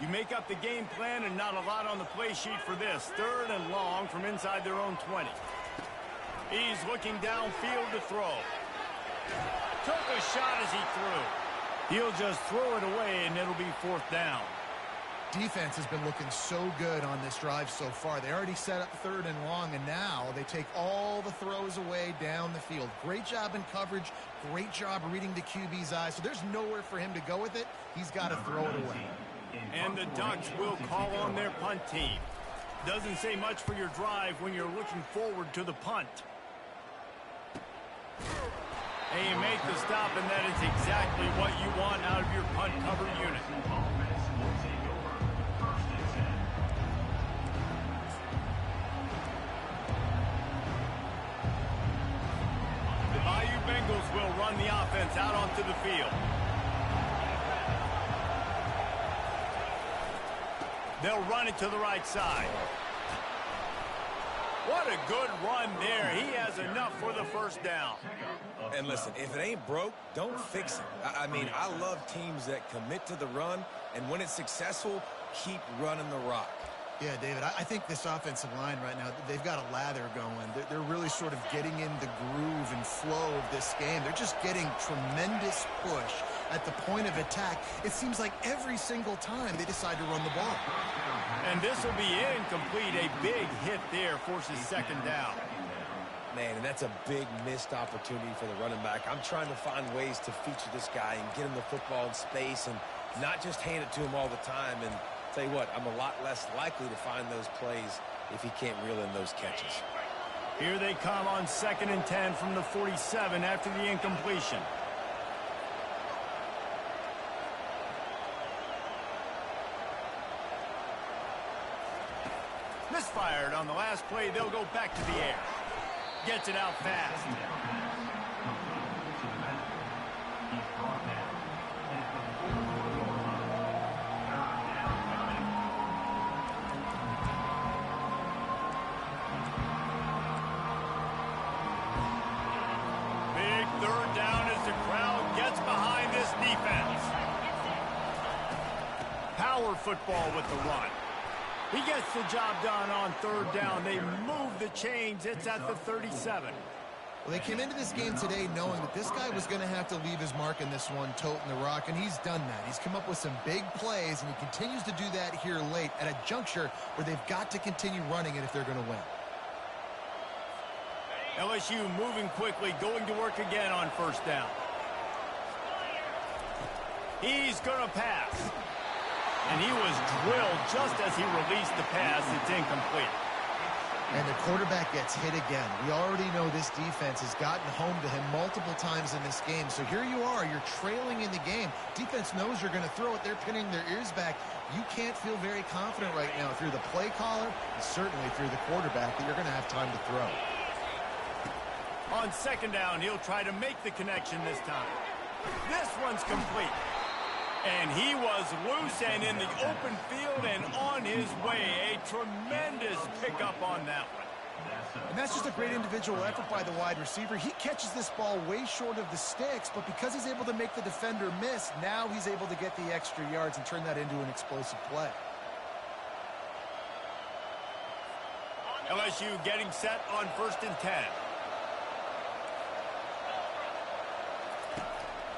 You make up the game plan and not a lot on the play sheet for this. 3rd and long from inside their own 20. He's looking downfield to throw. Took a shot as he threw. He'll just throw it away, and it'll be 4th down. Defense has been looking so good on this drive so far. They already set up 3rd and long, and now they take all the throws away down the field. Great job in coverage. Great job reading the QB's eyes. So there's nowhere for him to go with it. He's got to throw it away. And the Ducks will call on their punt team. Doesn't say much for your drive when you're looking forward to the punt. And you make the stop, and that is exactly what you want out of your punt cover unit. The Bayou Bengals will run the offense out onto the field. They'll run it to the right side. What a good run there. He has enough for the 1st down. And listen, if it ain't broke, don't fix it. I mean, I love teams that commit to the run, and when it's successful, keep running the rock. Yeah, David, I think this offensive line right now, they've got a lather going. They're really sort of getting in the groove and flow of this game. They're just getting tremendous push at the point of attack. It seems like every single time they decide to run the ball. And this will be incomplete. A big hit there forces 2nd down. Man, and that's a big missed opportunity for the running back. I'm trying to find ways to feature this guy and get him the football in space and not just hand it to him all the time. And tell you what, I'm a lot less likely to find those plays if he can't reel in those catches. Here they come on 2nd and 10 from the 47 after the incompletion. Misfired on the last play. They'll go back to the air. Gets it out fast. Power football with the run. He gets the job done on third down. They move the chains. It's at the 37. Well, they came into this game today knowing that this guy was going to have to leave his mark in this one, toting the rock, and he's done that. He's come up with some big plays, and he continues to do that here late at a juncture where they've got to continue running it if they're going to win. LSU moving quickly, going to work again on first down. He's going to pass. And he was drilled just as he released the pass. It's incomplete. And the quarterback gets hit again. We already know this defense has gotten home to him multiple times in this game. So here you are. You're trailing in the game. Defense knows you're going to throw it. They're pinning their ears back. You can't feel very confident right now if you're the play caller, and certainly if you're the quarterback, that you're going to have time to throw. On second down, he'll try to make the connection this time. This one's complete. And he was loose and in the open field and on his way. A tremendous pickup on that one. And that's just a great individual effort by the wide receiver. He catches this ball way short of the sticks, but because he's able to make the defender miss, now he's able to get the extra yards and turn that into an explosive play. LSU getting set on 1st and 10.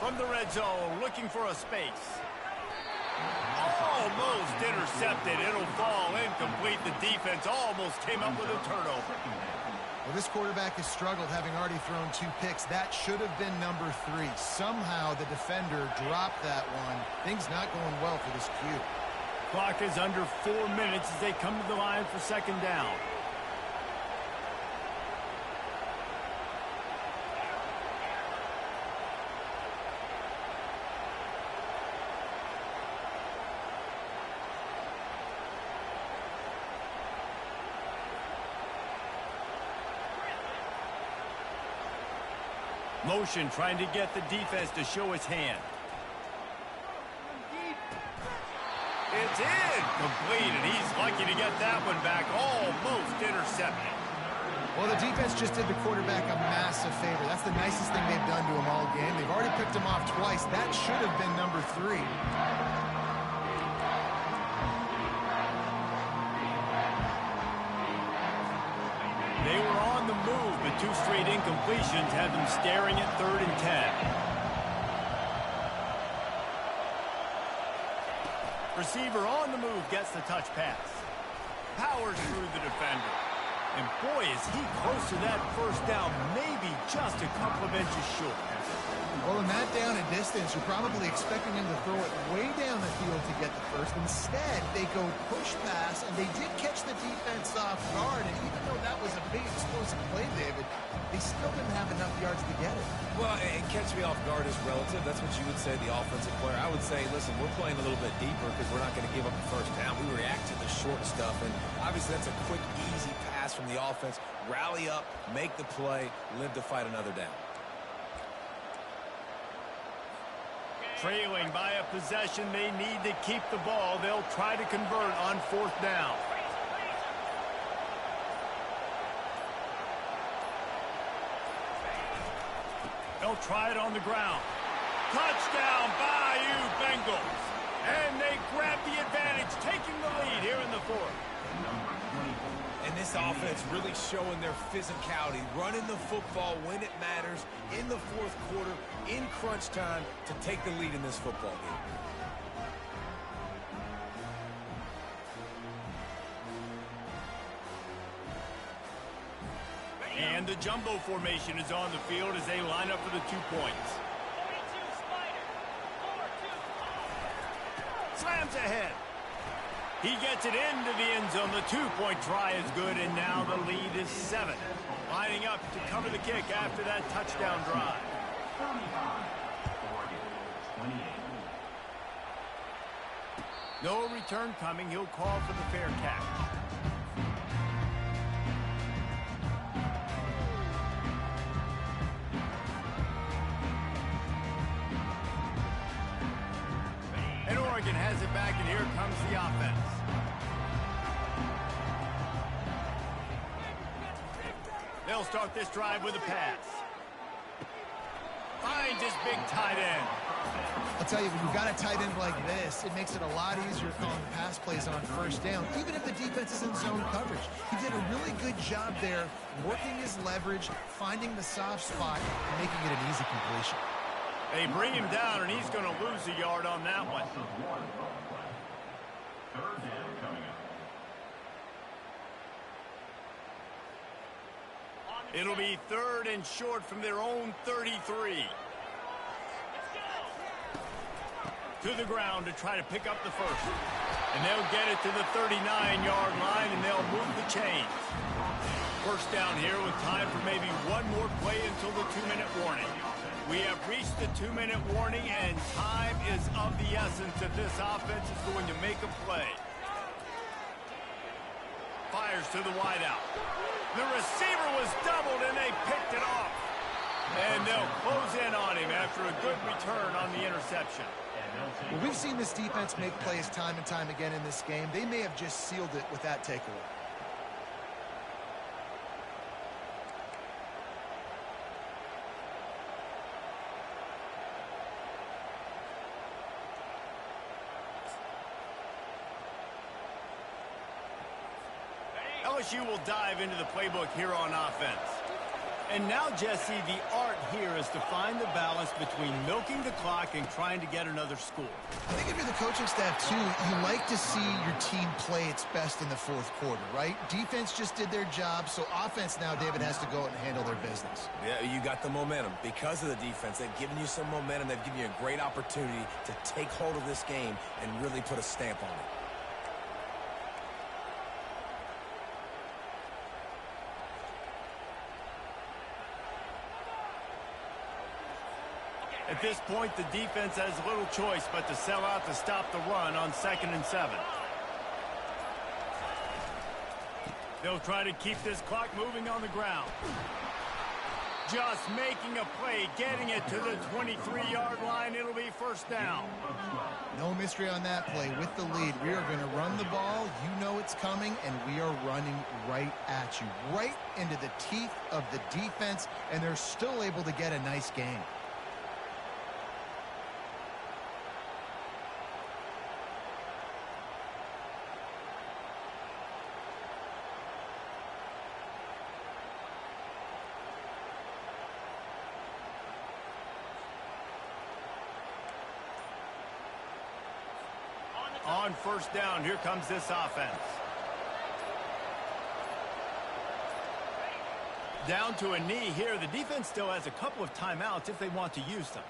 From the red zone, looking for a space. Almost intercepted. It'll fall incomplete. The defense almost came up with a turnover. Well, this quarterback has struggled, having already thrown 2 picks. That should have been number 3. Somehow the defender dropped that one. Things not going well for this Q. Clock is under 4 minutes as they come to the line for second down. Motion trying to get the defense to show his hand. It's incomplete, and he's lucky to get that one back. Almost intercepted. Well, the defense just did the quarterback a massive favor. That's the nicest thing they've done to him all game. They've already picked him off twice. That should have been number 3. They were on the move, but 2 straight incompletions had them staring at 3rd and 10. Receiver on the move gets the touch pass. Powers through the defender. And boy, is he close to that first down, maybe just a couple of inches short. Well, in that down and distance, you're probably expecting him to throw it way down the field to get the first. Instead, they go push pass, and they did catch the defense off guard. And even though that was a big explosive play, David, they still didn't have enough yards to get it. Well, and catch me off guard is relative. That's what you would say, the offensive player. I would say, listen, we're playing a little bit deeper because we're not going to give up the first down. We react to the short stuff, and obviously that's a quick, easy pass from the offense. Rally up, make the play, live to fight another down. Trailing by a possession, they need to keep the ball. They'll try to convert on 4th down. They'll try it on the ground. Touchdown, Bayou Bengals. And they grab the advantage, taking the lead here in the 4th. And this offense really showing their physicality, running the football when it matters, in the 4th quarter, in crunch time, to take the lead in this football game. And the jumbo formation is on the field as they line up for the 2 points. Slams ahead. He gets it into the end zone. The 2-point try is good, and now the lead is 7. Lining up to cover the kick after that touchdown drive. No return coming. He'll call for the fair catch. And Oregon has it back, and here comes the offense. They'll start this drive with a pass. Finds his big tight end. I'll tell you, when you've got a tight end like this, it makes it a lot easier calling pass plays on first down, even if the defense is in zone coverage. He did a really good job there, working his leverage, finding the soft spot, and making it an easy completion. They bring him down, and he's going to lose a yard on that one. Third down coming up. It'll be 3rd and short from their own 33. To the ground to try to pick up the first. And they'll get it to the 39-yard line, and they'll move the chains. First down here with time for maybe one more play until the 2-minute warning. We have reached the 2-minute warning, and time is of the essence if this offense is going to make a play. Fires to the wideout. The receiver was doubled, and they picked it off. And they'll close in on him after a good return on the interception. Well, we've seen this defense make plays time and time again in this game. They may have just sealed it with that takeaway. LSU will dive into the playbook here on offense. And now, Jesse, the art here is to find the balance between milking the clock and trying to get another score. I think if you're the coaching staff, too, you like to see your team play its best in the fourth quarter, right? Defense just did their job, so offense now, David, has to go out and handle their business. Yeah, you got the momentum. Because of the defense, they've given you some momentum. They've given you a great opportunity to take hold of this game and really put a stamp on it. At this point, the defense has little choice but to sell out to stop the run on 2nd and 7. They'll try to keep this clock moving on the ground. Just making a play, getting it to the 23-yard line. It'll be first down. No mystery on that play. With the lead, we are going to run the ball. You know it's coming, and we are running right at you, right into the teeth of the defense, and they're still able to get a nice gain. On first down, here comes this offense. Down to a knee here. The defense still has a couple of timeouts if they want to use them.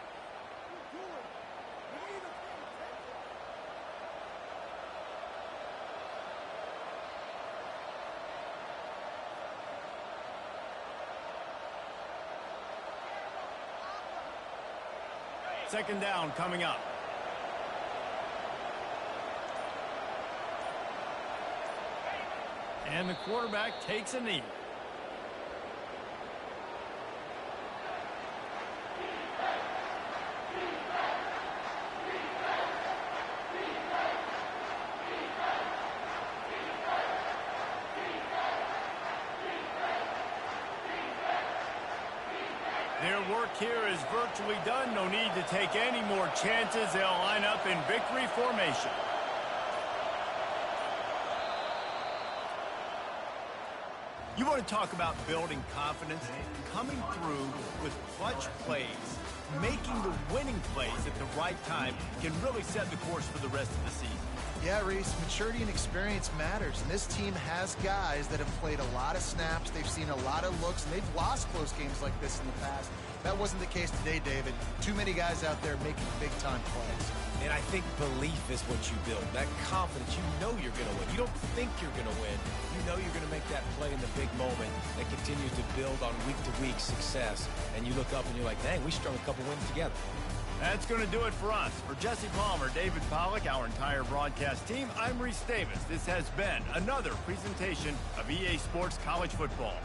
Second down coming up. And the quarterback takes a knee. Their work here is virtually done. No need to take any more chances. They'll line up in victory formation. You want to talk about building confidence? Coming through with clutch plays, making the winning plays at the right time can really set the course for the rest of the season. Yeah, Reese, maturity and experience matters, and this team has guys that have played a lot of snaps. They've seen a lot of looks, and they've lost close games like this in the past. That wasn't the case today, David. Too many guys out there making big-time plays. And I think belief is what you build. That confidence, you know you're going to win. You don't think you're going to win. You know you're going to make that play in the big moment that continues to build on week-to-week success. And you look up and you're like, dang, we strung a couple wins together. That's going to do it for us. For Jesse Palmer, David Pollack, our entire broadcast team, I'm Reese Davis. This has been another presentation of EA Sports College Football.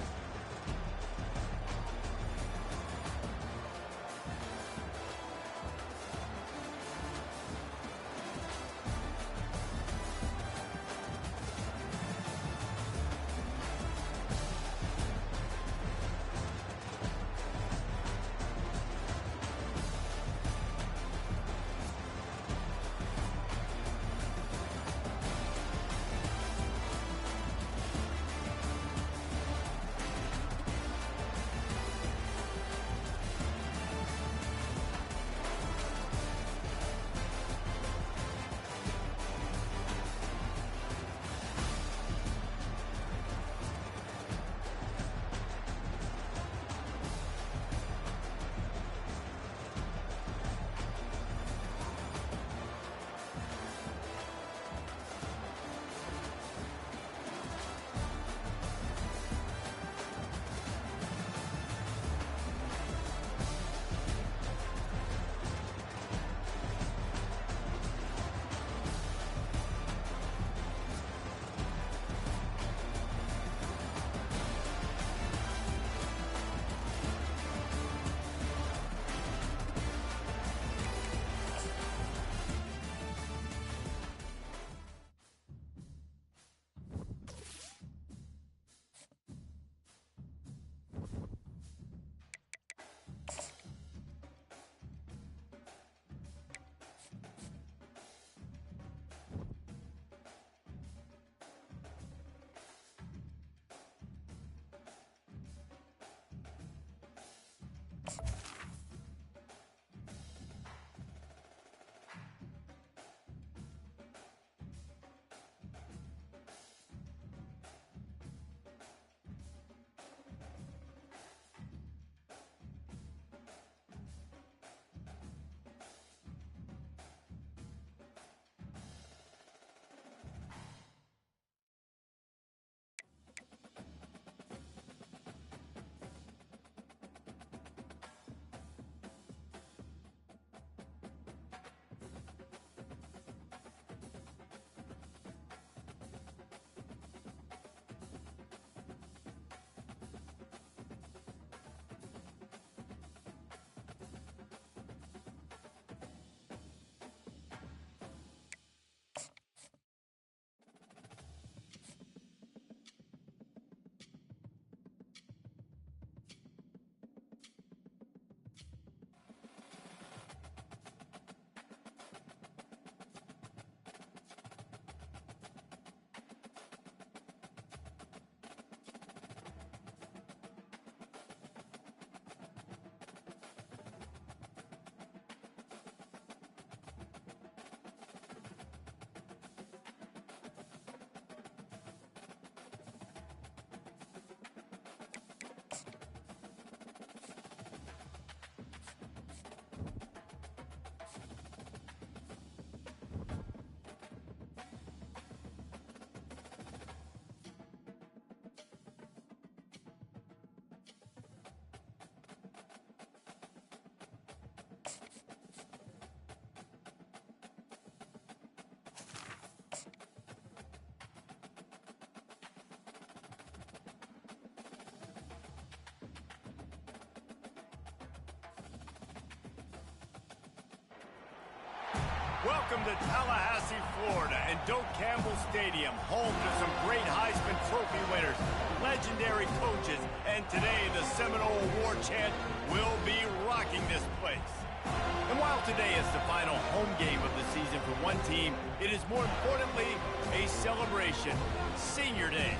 Welcome to Tallahassee, Florida, and Doak Campbell Stadium, home to some great Heisman Trophy winners, legendary coaches, and today the Seminole Award chant will be rocking this place. And while today is the final home game of the season for one team, it is more importantly a celebration, Senior Day,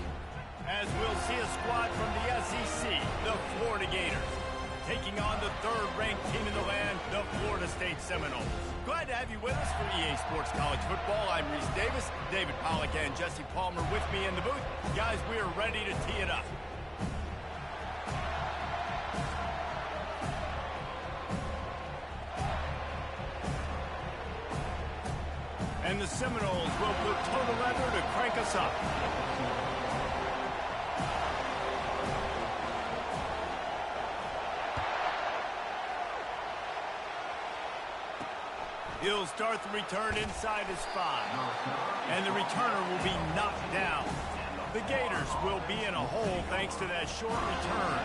as we'll see a squad from the SEC, the Florida Gators, taking on the third-ranked team in the land, the Florida State Seminoles. Glad to have you with us for EA Sports College Football. I'm Reese Davis, David Pollack and Jesse Palmer with me in the booth. Guys, we are ready to tee it up. And the Seminoles will put total leather to crank us up. He'll start the return inside his 5. And the returner will be knocked down. The Gators will be in a hole thanks to that short return.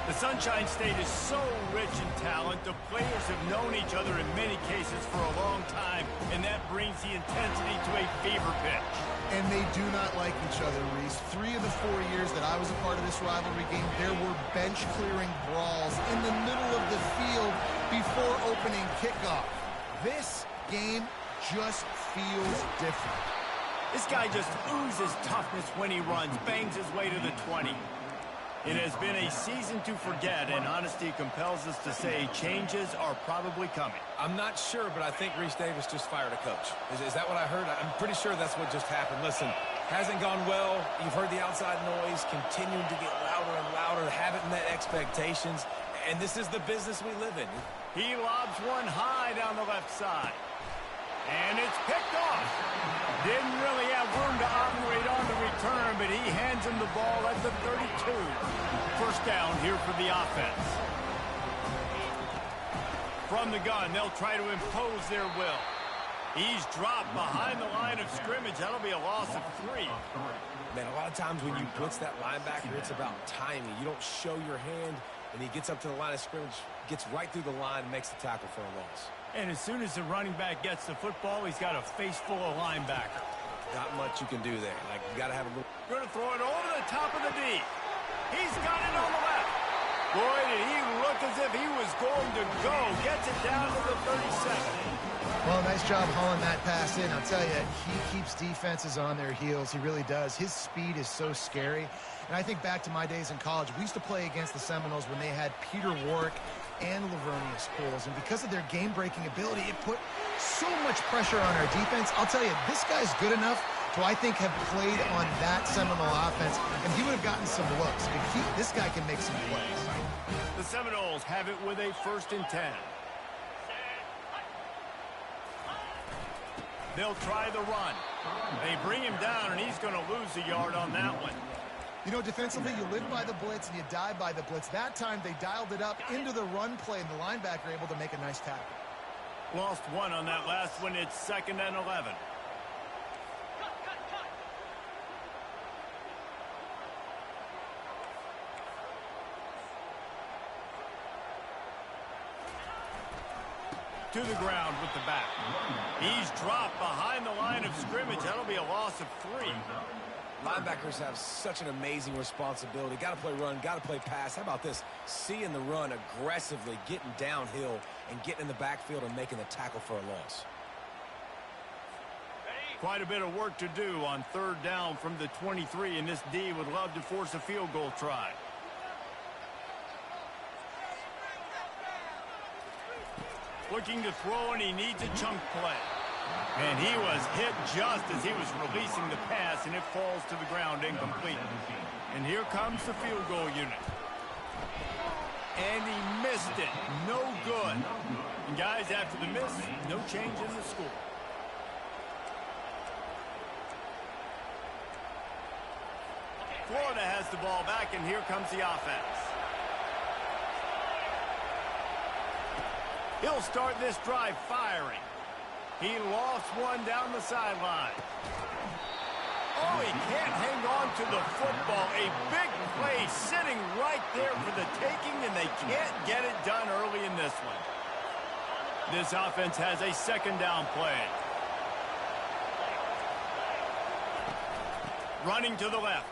The Sunshine State is so rich in talent. The players have known each other in many cases for a long time, and that brings the intensity to a fever pitch. And they do not like each other, Reese. 3 of the 4 years that I was a part of this rivalry game, there were bench-clearing brawls in the middle of the field before opening kickoff. This game just feels different. This guy just oozes toughness when he runs, bangs his way to the 20. It has been a season to forget, and honesty compels us to say changes are probably coming. I'm not sure, but I think Reese Davis just fired a coach. Is that what I heard? I'm pretty sure that's what just happened. Listen, hasn't gone well. You've heard the outside noise, continuing to get louder and louder, haven't met expectations, and this is the business we live in. He lobs one high down the left side. And it's picked off. Didn't really have room to operate on the return, but he hands him the ball at the 32. First down here for the offense. From the gun, they'll try to impose their will. He's dropped behind the line of scrimmage. That'll be a loss of 3. Man, a lot of times when you blitz that linebacker, it's about timing. You don't show your hand, and he gets up to the line of scrimmage, gets right through the line, and makes the tackle for a loss. And as soon as the running back gets the football, he's got a face full of linebacker. Not much you can do there. Like, you got to have a little... Going to throw it over the top of the D. He's got it on the left. Boy, did he look as if he was going to go. Gets it down to the 37. Well, nice job hauling that pass in. I'll tell you, he keeps defenses on their heels. He really does. His speed is so scary. And I think back to my days in college. We used to play against the Seminoles when they had Peter Warrick and Lavernius Pools, and because of their game-breaking ability, it put so much pressure on our defense. I'll tell you, this guy's good enough to, I think, have played on that Seminole offense, and he would have gotten some looks. This guy can make some plays. The Seminoles have it with a 1st and 10. They'll try the run. They bring him down, and he's going to lose a yard on that one. You know, defensively, you live by the blitz and you die by the blitz. That time, they dialed it up into the run play, and the linebacker able to make a nice tackle. Lost 1 on that last one. It's 2nd and 11. To the ground with the back. He's dropped behind the line of scrimmage. That'll be a loss of 3. Linebackers have such an amazing responsibility. Got to play run, got to play pass. How about this? Seeing the run aggressively, getting downhill, and getting in the backfield and making the tackle for a loss. Quite a bit of work to do on 3rd down from the 23, and this D would love to force a field goal try. Looking to throw, and he needs a chunk play. And he was hit just as he was releasing the pass, and it falls to the ground incomplete. And here comes the field goal unit. And he missed it. No good. And guys, after the miss, no change in the score. Florida has the ball back, and here comes the offense. He'll start this drive firing. He lost one down the sideline. Oh, he can't hang on to the football. A big play sitting right there for the taking, and they can't get it done early in this one. This offense has a second down play. Running to the left.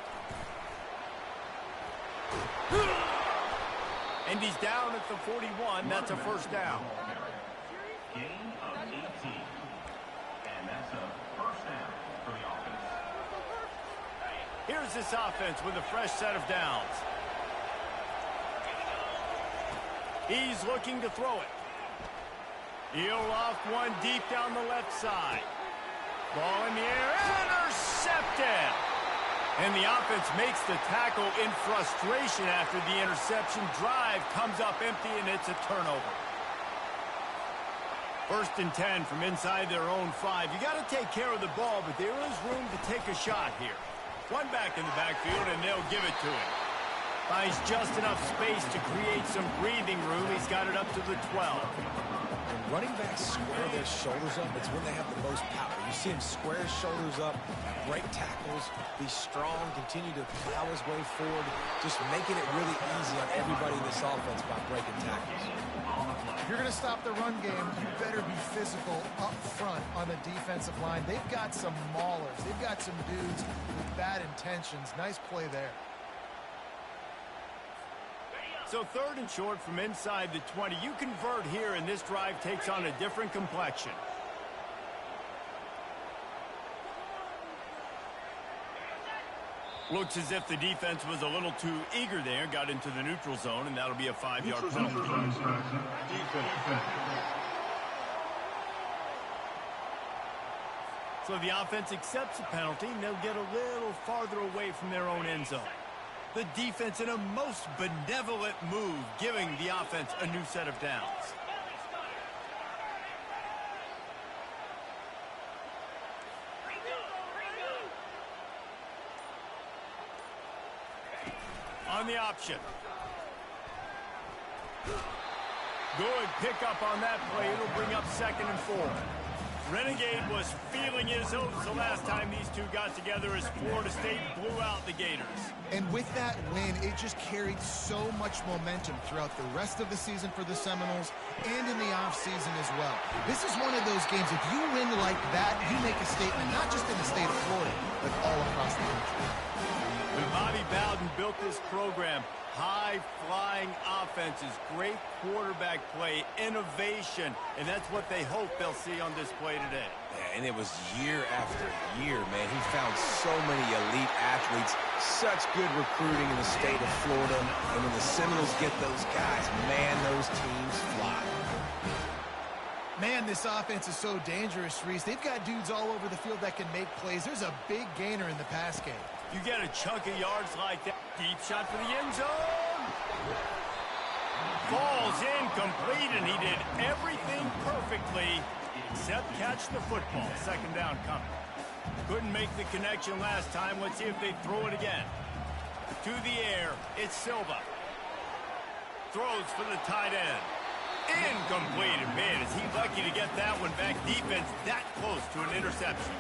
And he's down at the 41. That's a first down. Gain of 18. And that's a first down for the offense. Here's this offense with a fresh set of downs. He's looking to throw it. He'll off one deep down the left side. Ball in the air. Intercepted. And the offense makes the tackle in frustration after the interception. Drive comes up empty, and it's a turnover. 1st and 10 from inside their own 5. You got to take care of the ball, but there is room to take a shot here. One back in the backfield, and they'll give it to him. Finds just enough space to create some breathing room. He's got it up to the 12. When running backs square their shoulders up, it's when they have the most power. You see him square his shoulders up, break tackles, be strong, continue to plow his way forward, just making it really easy on everybody in this offense by breaking tackles. If you're going to stop the run game, you better be physical up front on the defensive line. They've got some maulers. They've got some dudes with bad intentions. Nice play there. So 3rd and short from inside the 20. You convert here, and this drive takes on a different complexion. Looks as if the defense was a little too eager there, got into the neutral zone, and that'll be a 5-yard penalty. So the offense accepts the penalty, and they'll get a little farther away from their own end zone. The defense in a most benevolent move, giving the offense a new set of downs. On the option. Good pickup on that play. It'll bring up 2nd and 4. Renegade was feeling his oats the last time these two got together as Florida State blew out the Gators. And with that win, it just carried so much momentum throughout the rest of the season for the Seminoles and in the offseason as well. This is one of those games, if you win like that, you make a statement, not just in the state of Florida, but all across the country. When Bobby Bowden built this program, high-flying offenses, great quarterback play, innovation, and that's what they hope they'll see on display today. Yeah, and it was year after year, man. He found so many elite athletes, such good recruiting in the state of Florida, and when the Seminoles get those guys, man, those teams fly. Man, this offense is so dangerous, Reese. They've got dudes all over the field that can make plays. There's a big gainer in the pass game. You get a chunk of yards like that. Deep shot for the end zone. Falls incomplete, and he did everything perfectly except catch the football. 2nd down coming. Couldn't make the connection last time. Let's see if they throw it again. To the air, it's Silva. Throws for the tight end. Incomplete. And man, is he lucky to get that one back. Defense that close to an interception.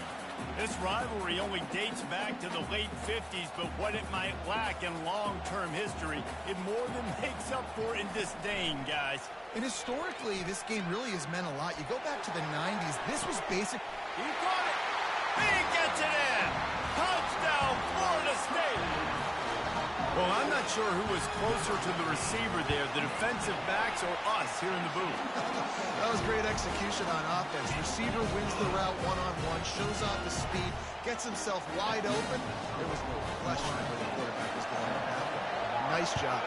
This rivalry only dates back to the late 50s, but what it might lack in long-term history, it more than makes up for in disdain, guys. And historically, this game really has meant a lot. You go back to the 90s, this was basic. He got it. He gets it in. Touchdown, Florida State. Well, I'm not sure who was closer to the receiver there, the defensive backs or us here in the booth. That was great execution on offense. Receiver wins the route one-on-one, shows off the speed, gets himself wide open. There was no question where the quarterback was going to happen. Nice job.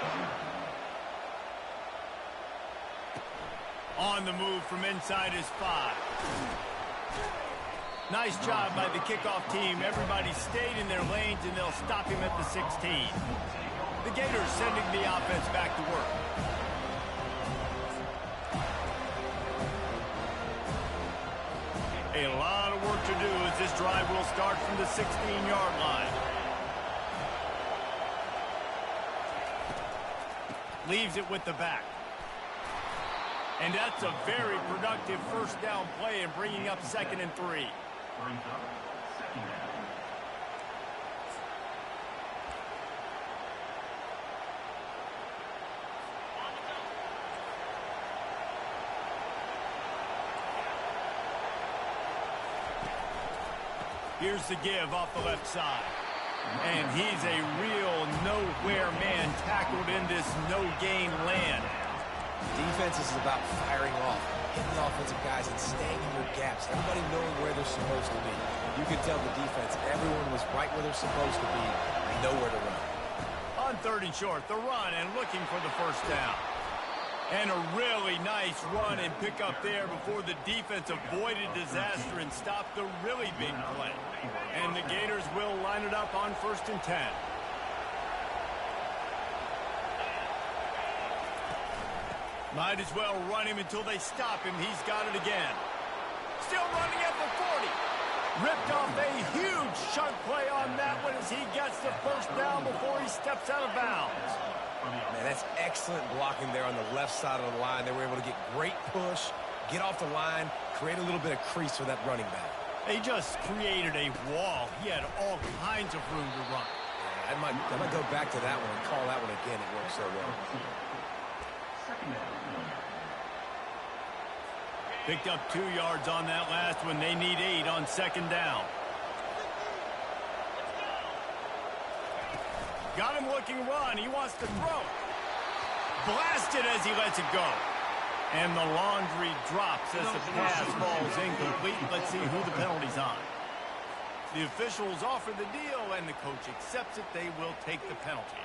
On the move from inside his 5. Nice job by the kickoff team. Everybody stayed in their lanes, and they'll stop him at the 16. The Gators sending the offense back to work. A lot of work to do as this drive will start from the 16-yard line. Leaves it with the back. And that's a very productive 1st down play and bringing up 2nd and 3. Brings up 2nd down. Here's the give off the left side. And he's a real nowhere man tackled in this no-gain land. Defense is about firing off, hitting the offensive guys, and staying in your gaps. Everybody knowing where they're supposed to be. You can tell the defense, everyone was right where they're supposed to be, and nowhere to run. On 3rd and short, the run and looking for the first down. And a really nice run and pick up there before the defense avoided disaster and stopped the really big play. And the Gators will line it up on 1st and 10. Might as well run him until they stop him. He's got it again. Still running at the 40. Ripped off a huge chunk play on that one as he gets the first down before he steps out of bounds. Man, that's excellent blocking there on the left side of the line. They were able to get great push, get off the line, create a little bit of crease for that running back. They just created a wall. He had all kinds of room to run. Yeah, I might go back to that one and call that one again. It worked so well. Picked up 2 yards on that last one. They need 8 on 2nd down. Got him looking run. He wants to throw. Blasted as he lets it go. And the laundry drops as the pass falls incomplete. Let's see who the penalty's on. The officials offer the deal, and the coach accepts it. They will take the penalty.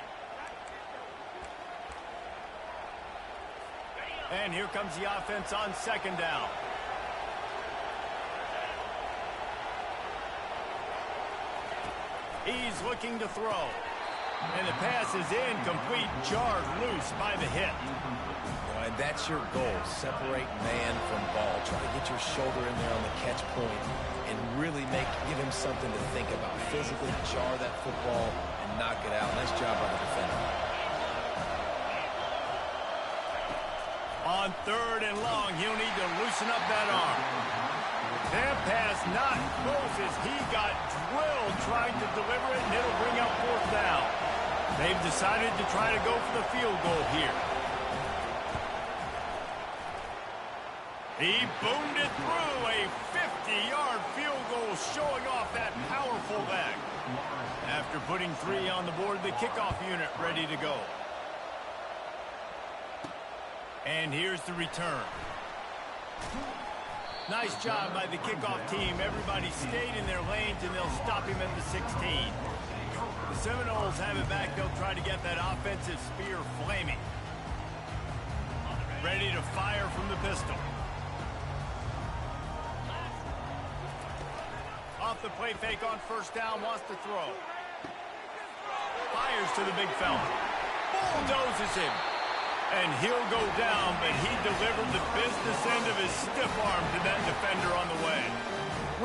And here comes the offense on 2nd down. He's looking to throw. And the pass is incomplete, jarred loose by the hit. And that's your goal. Separate man from ball. Try to get your shoulder in there on the catch point and really give him something to think about. Physically jar that football and knock it out. Nice job by the defender. On 3rd and long, he'll need to loosen up that arm. That pass not close as he got drilled trying to deliver it, and it'll bring up 4th down. They've decided to try to go for the field goal here. He boomed it through a 50-yard field goal, showing off that powerful leg. After putting 3 on the board, the kickoff unit ready to go. And here's the return. Nice job by the kickoff team. Everybody stayed in their lanes, and they'll stop him at the 16. The Seminoles have it back. They'll try to get that offensive spear flaming. Ready to fire from the pistol. Off the play fake on 1st down, wants to throw. Fires to the big fella. Bulldozes him. And he'll go down, but he delivered the business end of his stiff arm to that defender on the way.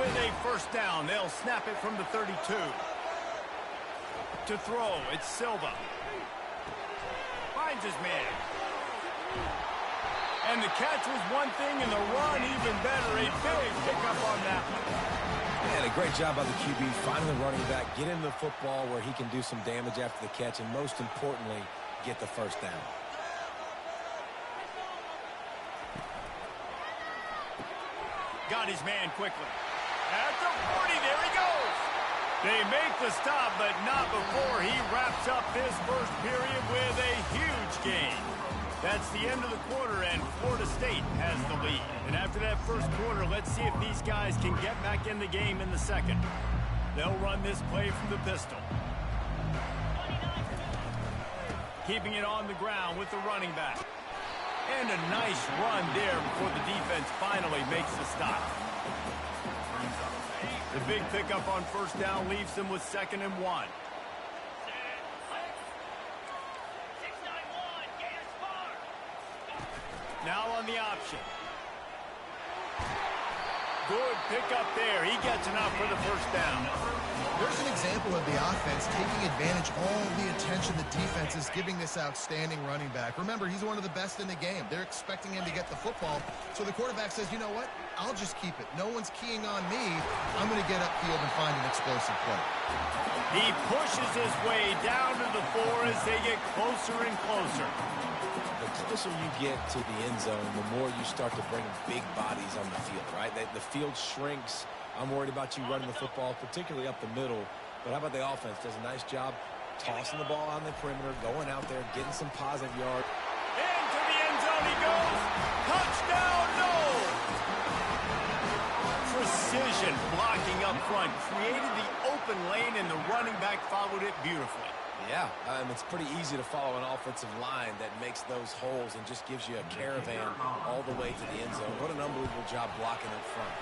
With a 1st down, they'll snap it from the 32. To throw, it's Silva. Finds his man. And the catch was one thing, and the run even better. A big pickup on that one. And a great job by the QB, finding the running back, get him the football where he can do some damage after the catch, and most importantly, get the 1st down. Got his man quickly. At the 40, there he goes. They make the stop, but not before he wraps up this first period with a huge gain. That's the end of the quarter, and Florida State has the lead. And after that first quarter, let's see if these guys can get back in the game in the second. They'll run this play from the pistol. Keeping it on the ground with the running back. And a nice run there before the defense finally makes the stop. The big pickup on 1st down leaves them with 2nd and 1. Now on the option. Good pickup there. He gets enough for the 1st down. There's an example of the offense taking advantage of all the attention the defense is giving this outstanding running back. Remember, he's one of the best in the game. They're expecting him to get the football. So the quarterback says, you know what? I'll just keep it. No one's keying on me. I'm going to get upfield and find an explosive play. He pushes his way down to the 4 as they get closer and closer. The closer you get to the end zone, the more you start to bring big bodies on the field, right? The field shrinks, I'm worried about you running the football, particularly up the middle. But how about the offense? Does a nice job tossing the ball on the perimeter, going out there, getting some positive yards. Into the end zone he goes. Touchdown, no! Precision blocking up front. Created the open lane, and the running back followed it beautifully. Yeah, it's pretty easy to follow an offensive line that makes those holes and just gives you a caravan all the way to the end zone. What an unbelievable job blocking up front.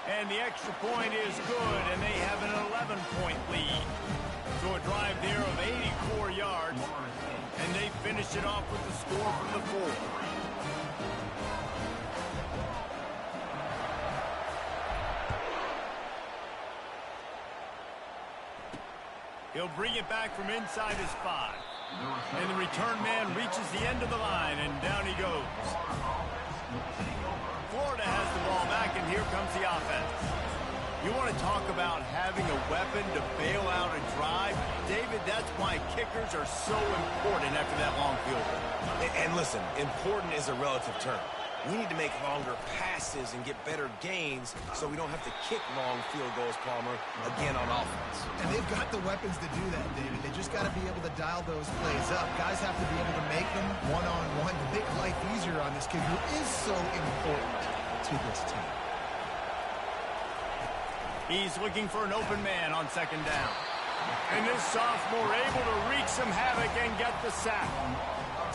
And the extra point is good, and they have an 11-point lead. So a drive there of 84 yards, and they finish it off with the score from the 4. He'll bring it back from inside his 5. And the return man reaches the end of the line, and down he goes. Florida has the ball back, and here comes the offense. You want to talk about having a weapon to bail out a drive? David, that's why kickers are so important after that long field goal. And listen, important is a relative term. We need to make longer passes and get better gains so we don't have to kick long field goals, Palmer, again on offense. And they've got the weapons to do that, David. They just got to be able to dial those plays up. Guys have to be able to make them one-on-one to make life easier on this kid who is so important to this team. He's looking for an open man on second down. And this sophomore able to wreak some havoc and get the sack.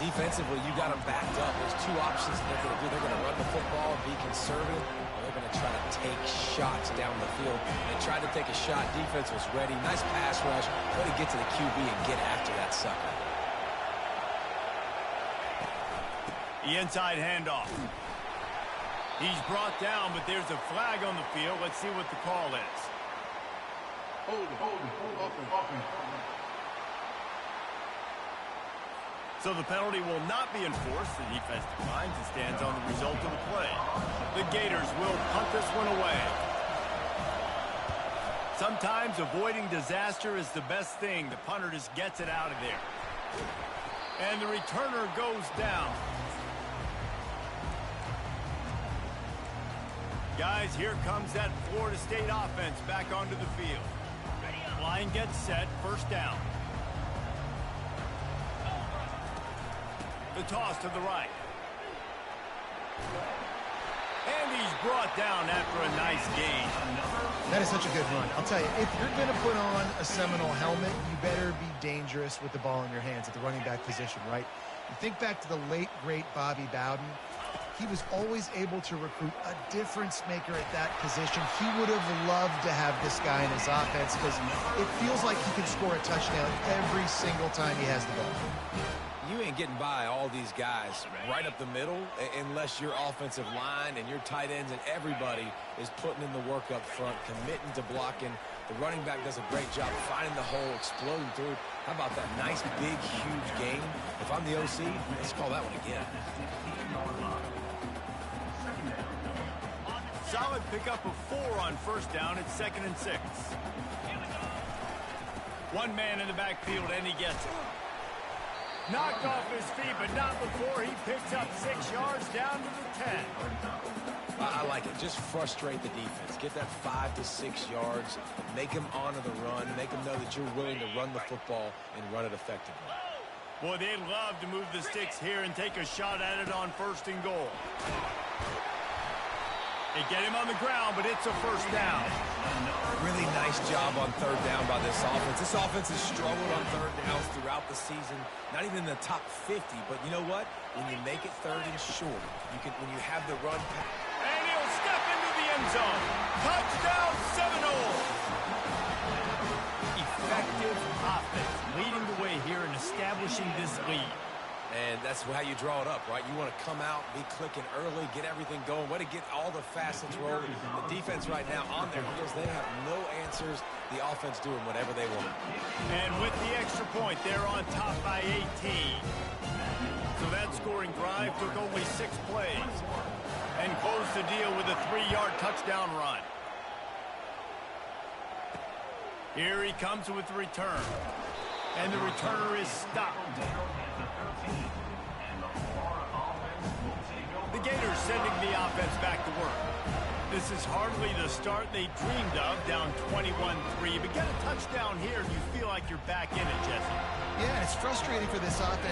Defensively, you got them backed up. There's two options that they're going to do. They're going to run the football, be conservative, or they're going to try to take shots down the field. They tried to take a shot. Defense was ready. Nice pass rush. Way to get to the QB and get after that sucker. The inside handoff. He's brought down, but there's a flag on the field. Let's see what the call is. Hold offense. So the penalty will not be enforced. The defense declines and stands on the result of the play. The Gators will punt this one away. Sometimes avoiding disaster is the best thing. The punter just gets it out of there. And the returner goes down. Guys, here comes that Florida State offense back onto the field. Line gets set, first down. The toss to the right. And he's brought down after a nice gain. That is such a good run. I'll tell you, if you're going to put on a Seminole helmet, you better be dangerous with the ball in your hands at the running back position, right? You think back to the late, great Bobby Bowden. He was always able to recruit a difference maker at that position. He would have loved to have this guy in his offense because it feels like he can score a touchdown every single time he has the ball. You ain't getting by all these guys right up the middle unless your offensive line and your tight ends and everybody is putting in the work up front, committing to blocking. The running back does a great job finding the hole, exploding through. How about that nice, big, huge gain? If I'm the OC, let's call that one again. Solid pickup of 4 on first down. It's 2nd and 6. One man in the backfield, and he gets it. Knocked off his feet, but not before he picks up 6 yards down to the 10. I like it. Just frustrate the defense. Get that 5 to 6 yards. Make them honor the run. Make them know that you're willing to run the football and run it effectively. Boy, they'd love to move the sticks here and take a shot at it on 1st and goal. They get him on the ground, but it's a first down. Really nice job on 3rd down by this offense. This offense has struggled on 3rd downs throughout the season. Not even in the top 50, but you know what? When you make it 3rd and short, when you have the run pass. And he'll step into the end zone. Touchdown, Seminole. Effective offense, leading the way here and establishing this lead. And that's how you draw it up, right? You want to come out, be clicking early, get everything going, way to get all the facets rolling. The defense right now on their heels, they have no answers. The offense doing whatever they want. And with the extra point, they're on top by 18. So that scoring drive took only 6 plays and closed the deal with a 3-yard touchdown run. Here he comes with the return. And the returner is stopped. The Gators sending the offense back to work. This is hardly the start they dreamed of, down 21-3. But get a touchdown here, and you feel like you're back in it, Jesse. Yeah, it's frustrating for this offense.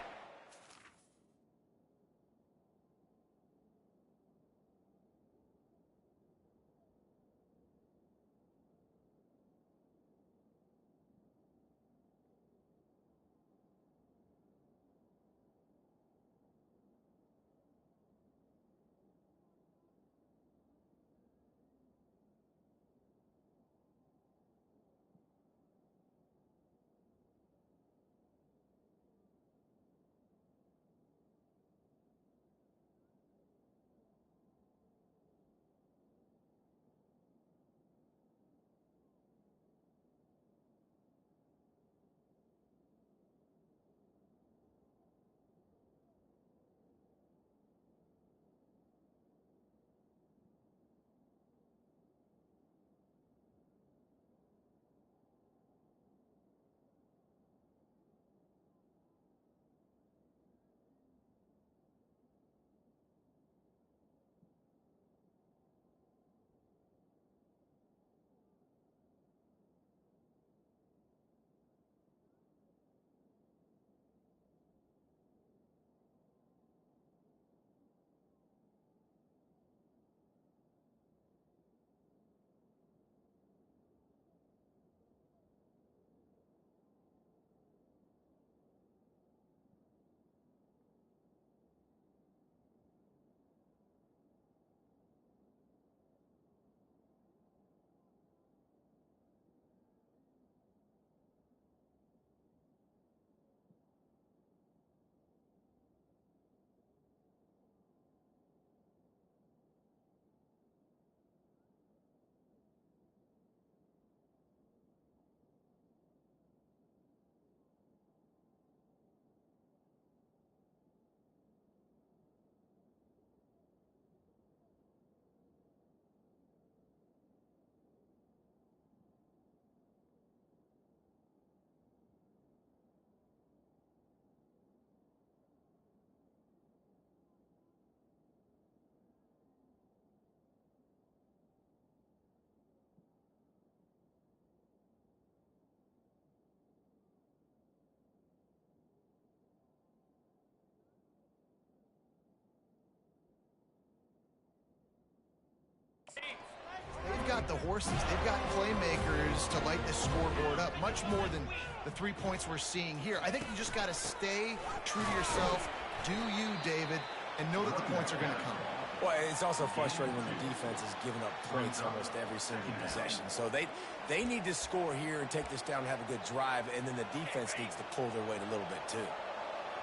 They've got the horses. They've got playmakers to light this scoreboard up, much more than the 3 points we're seeing here. I think you just got to stay true to yourself, do you, David, and know that the points are going to come. Well, it's also frustrating when the defense is giving up points almost every single possession. So they need to score here and take this down and have a good drive, and then the defense needs to pull their weight a little bit too.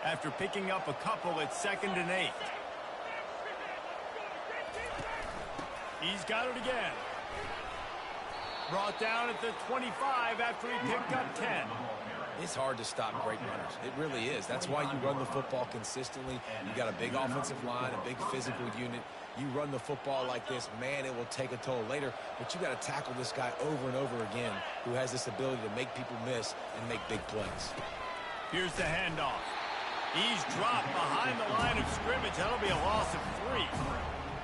After picking up a couple, it's 2nd and 8. He's got it again. Brought down at the 25 after he picked up 10. It's hard to stop great runners. It really is. That's why you run the football consistently. You got a big offensive line, a big physical unit. You run the football like this, man, it will take a toll later. But you got to tackle this guy over and over again who has this ability to make people miss and make big plays. Here's the handoff. He's dropped behind the line of scrimmage. That'll be a loss of 3.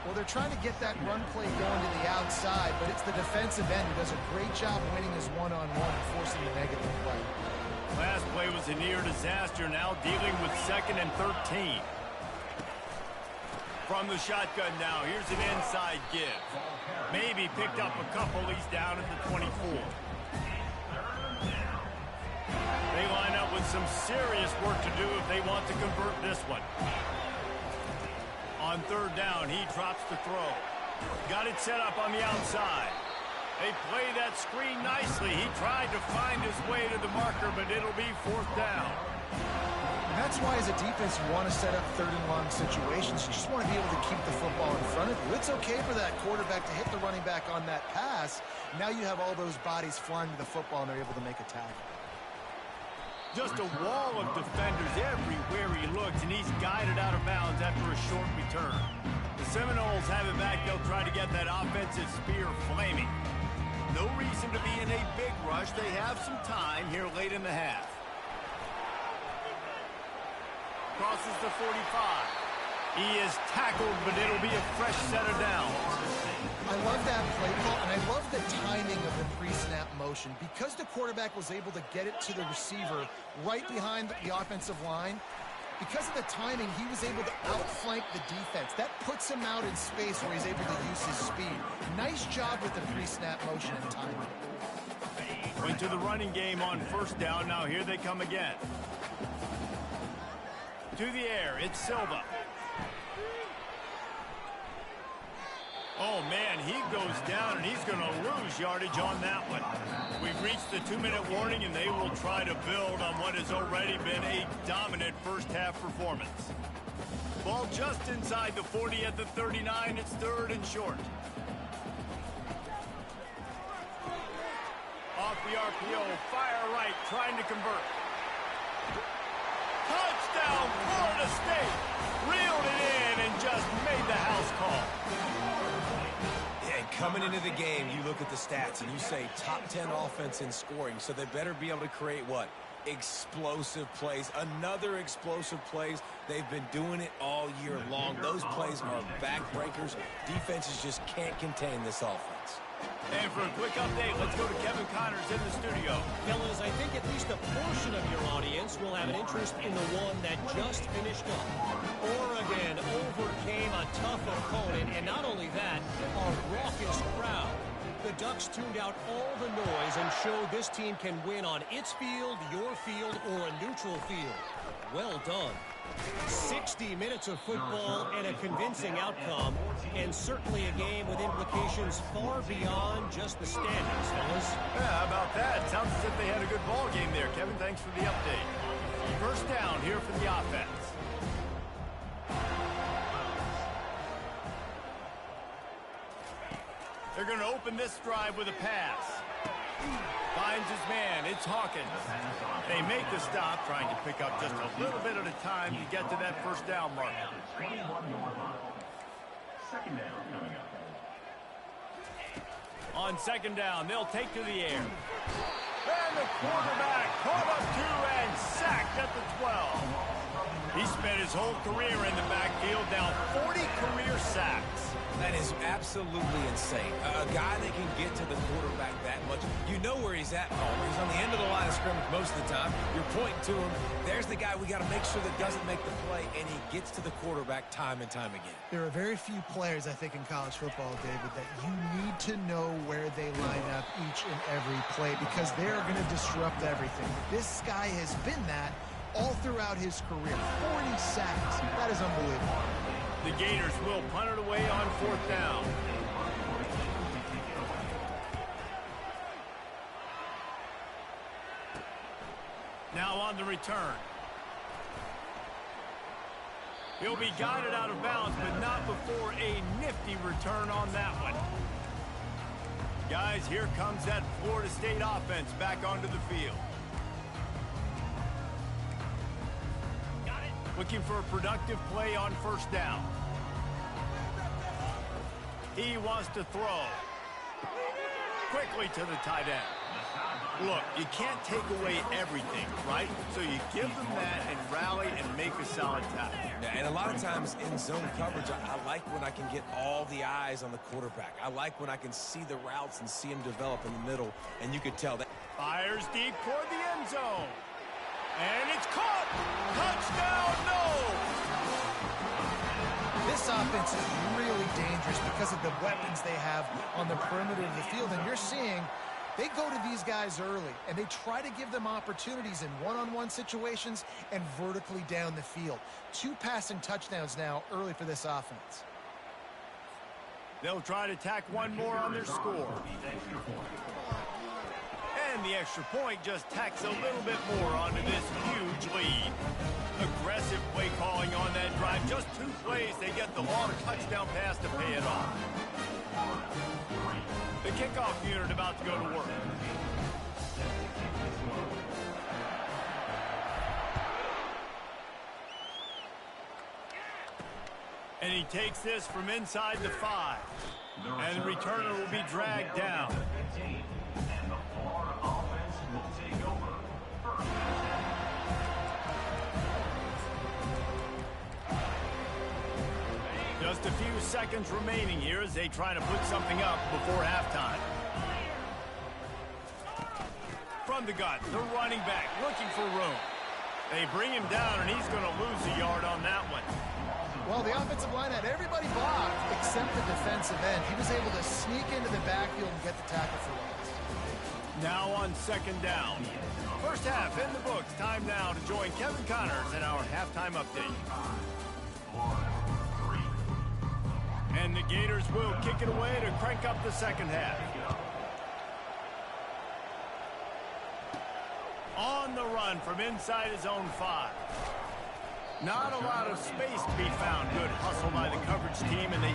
Well, they're trying to get that run play going to the outside, but it's the defensive end who does a great job winning his one-on-one and forcing the negative play. Last play was a near disaster, now dealing with 2nd and 13. From the shotgun now, here's an inside give. Maybe picked up a couple, he's down at the 24. They line up with some serious work to do if they want to convert this one. On 3rd down, he drops the throw. Got it set up on the outside. They play that screen nicely. He tried to find his way to the marker, but it'll be 4th down. And that's why, as a defense, you want to set up 3rd and long situations. You just want to be able to keep the football in front of you. It's okay for that quarterback to hit the running back on that pass. Now you have all those bodies flying to the football, and they're able to make a tackle. Just a wall of defenders everywhere he looks, and he's guided out of bounds after a short return. The Seminoles have it back. They'll try to get that offensive spear flaming. No reason to be in a big rush. They have some time here late in the half. Crosses the 45. He is tackled, but it'll be a fresh set of downs. I love that play call, and I love the timing of the pre-snap motion. Because the quarterback was able to get it to the receiver right behind the offensive line, because of the timing, he was able to outflank the defense. That puts him out in space where he's able to use his speed. Nice job with the pre-snap motion and timing. Went to the running game on first down. Now here they come again. To the air, it's Silva. Oh, man, he goes down, and he's going to lose yardage on that one. We've reached the 2-minute warning, and they will try to build on what has already been a dominant first-half performance. Ball just inside the 40 at the 39. It's 3rd and short. Off the RPO, fire right, trying to convert. Touchdown, Florida State! Reeled it in and just made the house call. Coming into the game, you look at the stats and you say top 10 offense in scoring, so they better be able to create what? Explosive plays. Another explosive plays. They've been doing it all year long. Those plays are backbreakers. Defenses just can't contain this offense. And for a quick update, let's go to Kevin Connors in the studio. Fellas, I think at least a portion of your audience will have an interest in the one that just finished up. Oregon overcame a tough opponent, and not only that, a raucous crowd. The Ducks tuned out all the noise and showed this team can win on its field, your field, or a neutral field. Well done. 60 minutes of football and a convincing outcome, and certainly a game with implications far beyond just the standings, fellas. Yeah, how about that? Sounds as if they had a good ball game there. Kevin, thanks for the update. First down here for the offense. They're going to open this drive with a pass. Finds his man. It's Hawkins. They make the stop, trying to pick up just a little bit at a time to get to that first down mark. Second down coming up. On second down, they'll take to the air. And the quarterback caught up to and sacked at the 12. He spent his whole career in the backfield, now 40 career sacks. That is absolutely insane. A guy that can get to the quarterback that much. You know where he's at, Palmer. He's on the end of the line of scrimmage most of the time. You're pointing to him. There's the guy we got to make sure that doesn't make the play, and he gets to the quarterback time and time again. There are very few players, I think, in college football, David, that you need to know where they line up each and every play because they're going to disrupt everything. This guy has been that all throughout his career. 40 sacks. That is unbelievable. The Gators will punt it away on fourth down. Now on the return. He'll be guided out of bounds, but not before a nifty return on that one. Guys, here comes that Florida State offense back onto the field. Looking for a productive play on first down. He wants to throw. Quickly to the tight end. Look, you can't take away everything, right? So you give them that and rally and make a solid tackle. Yeah, and a lot of times in zone coverage, I like when I can get all the eyes on the quarterback. I like when I can see the routes and see him develop in the middle, and you could tell that. Fires deep toward the end zone. And it's caught! Touchdown, no! This offense is really dangerous because of the weapons they have on the perimeter of the field. And you're seeing they go to these guys early, and they try to give them opportunities in one-on-one situations and vertically down the field. 2 passing touchdowns now early for this offense. They'll try to tack one more on their score. And the extra point just tacks a little bit more onto this huge lead. Aggressive play calling on that drive. Just 2 plays, they get the long touchdown pass to pay it off. The kickoff unit about to go to work. And he takes this from inside the 5. And the returner will be dragged down. And the Florida offense will take over. First. Just a few seconds remaining here as they try to put something up before halftime. From the gun, the running back looking for room. They bring him down, and he's going to lose a yard on that one. Well, the offensive line had everybody blocked except the defensive end. He was able to sneak into the backfield and get the tackle for loss. Now on second down. First half in the books. Time now to join Kevin Connors in our halftime update. And the Gators will kick it away to crank up the second half. On the run from inside his own 5. Not a lot of space to be found. Good hustle by the coverage team, and they...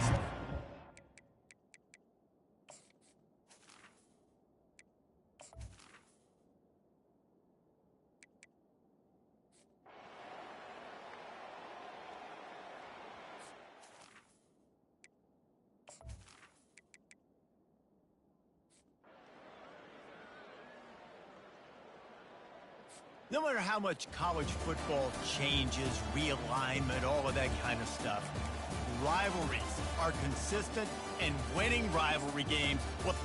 No matter how much college football changes, realignment, all of that kind of stuff, rivalries are consistent, and winning rivalry games, well,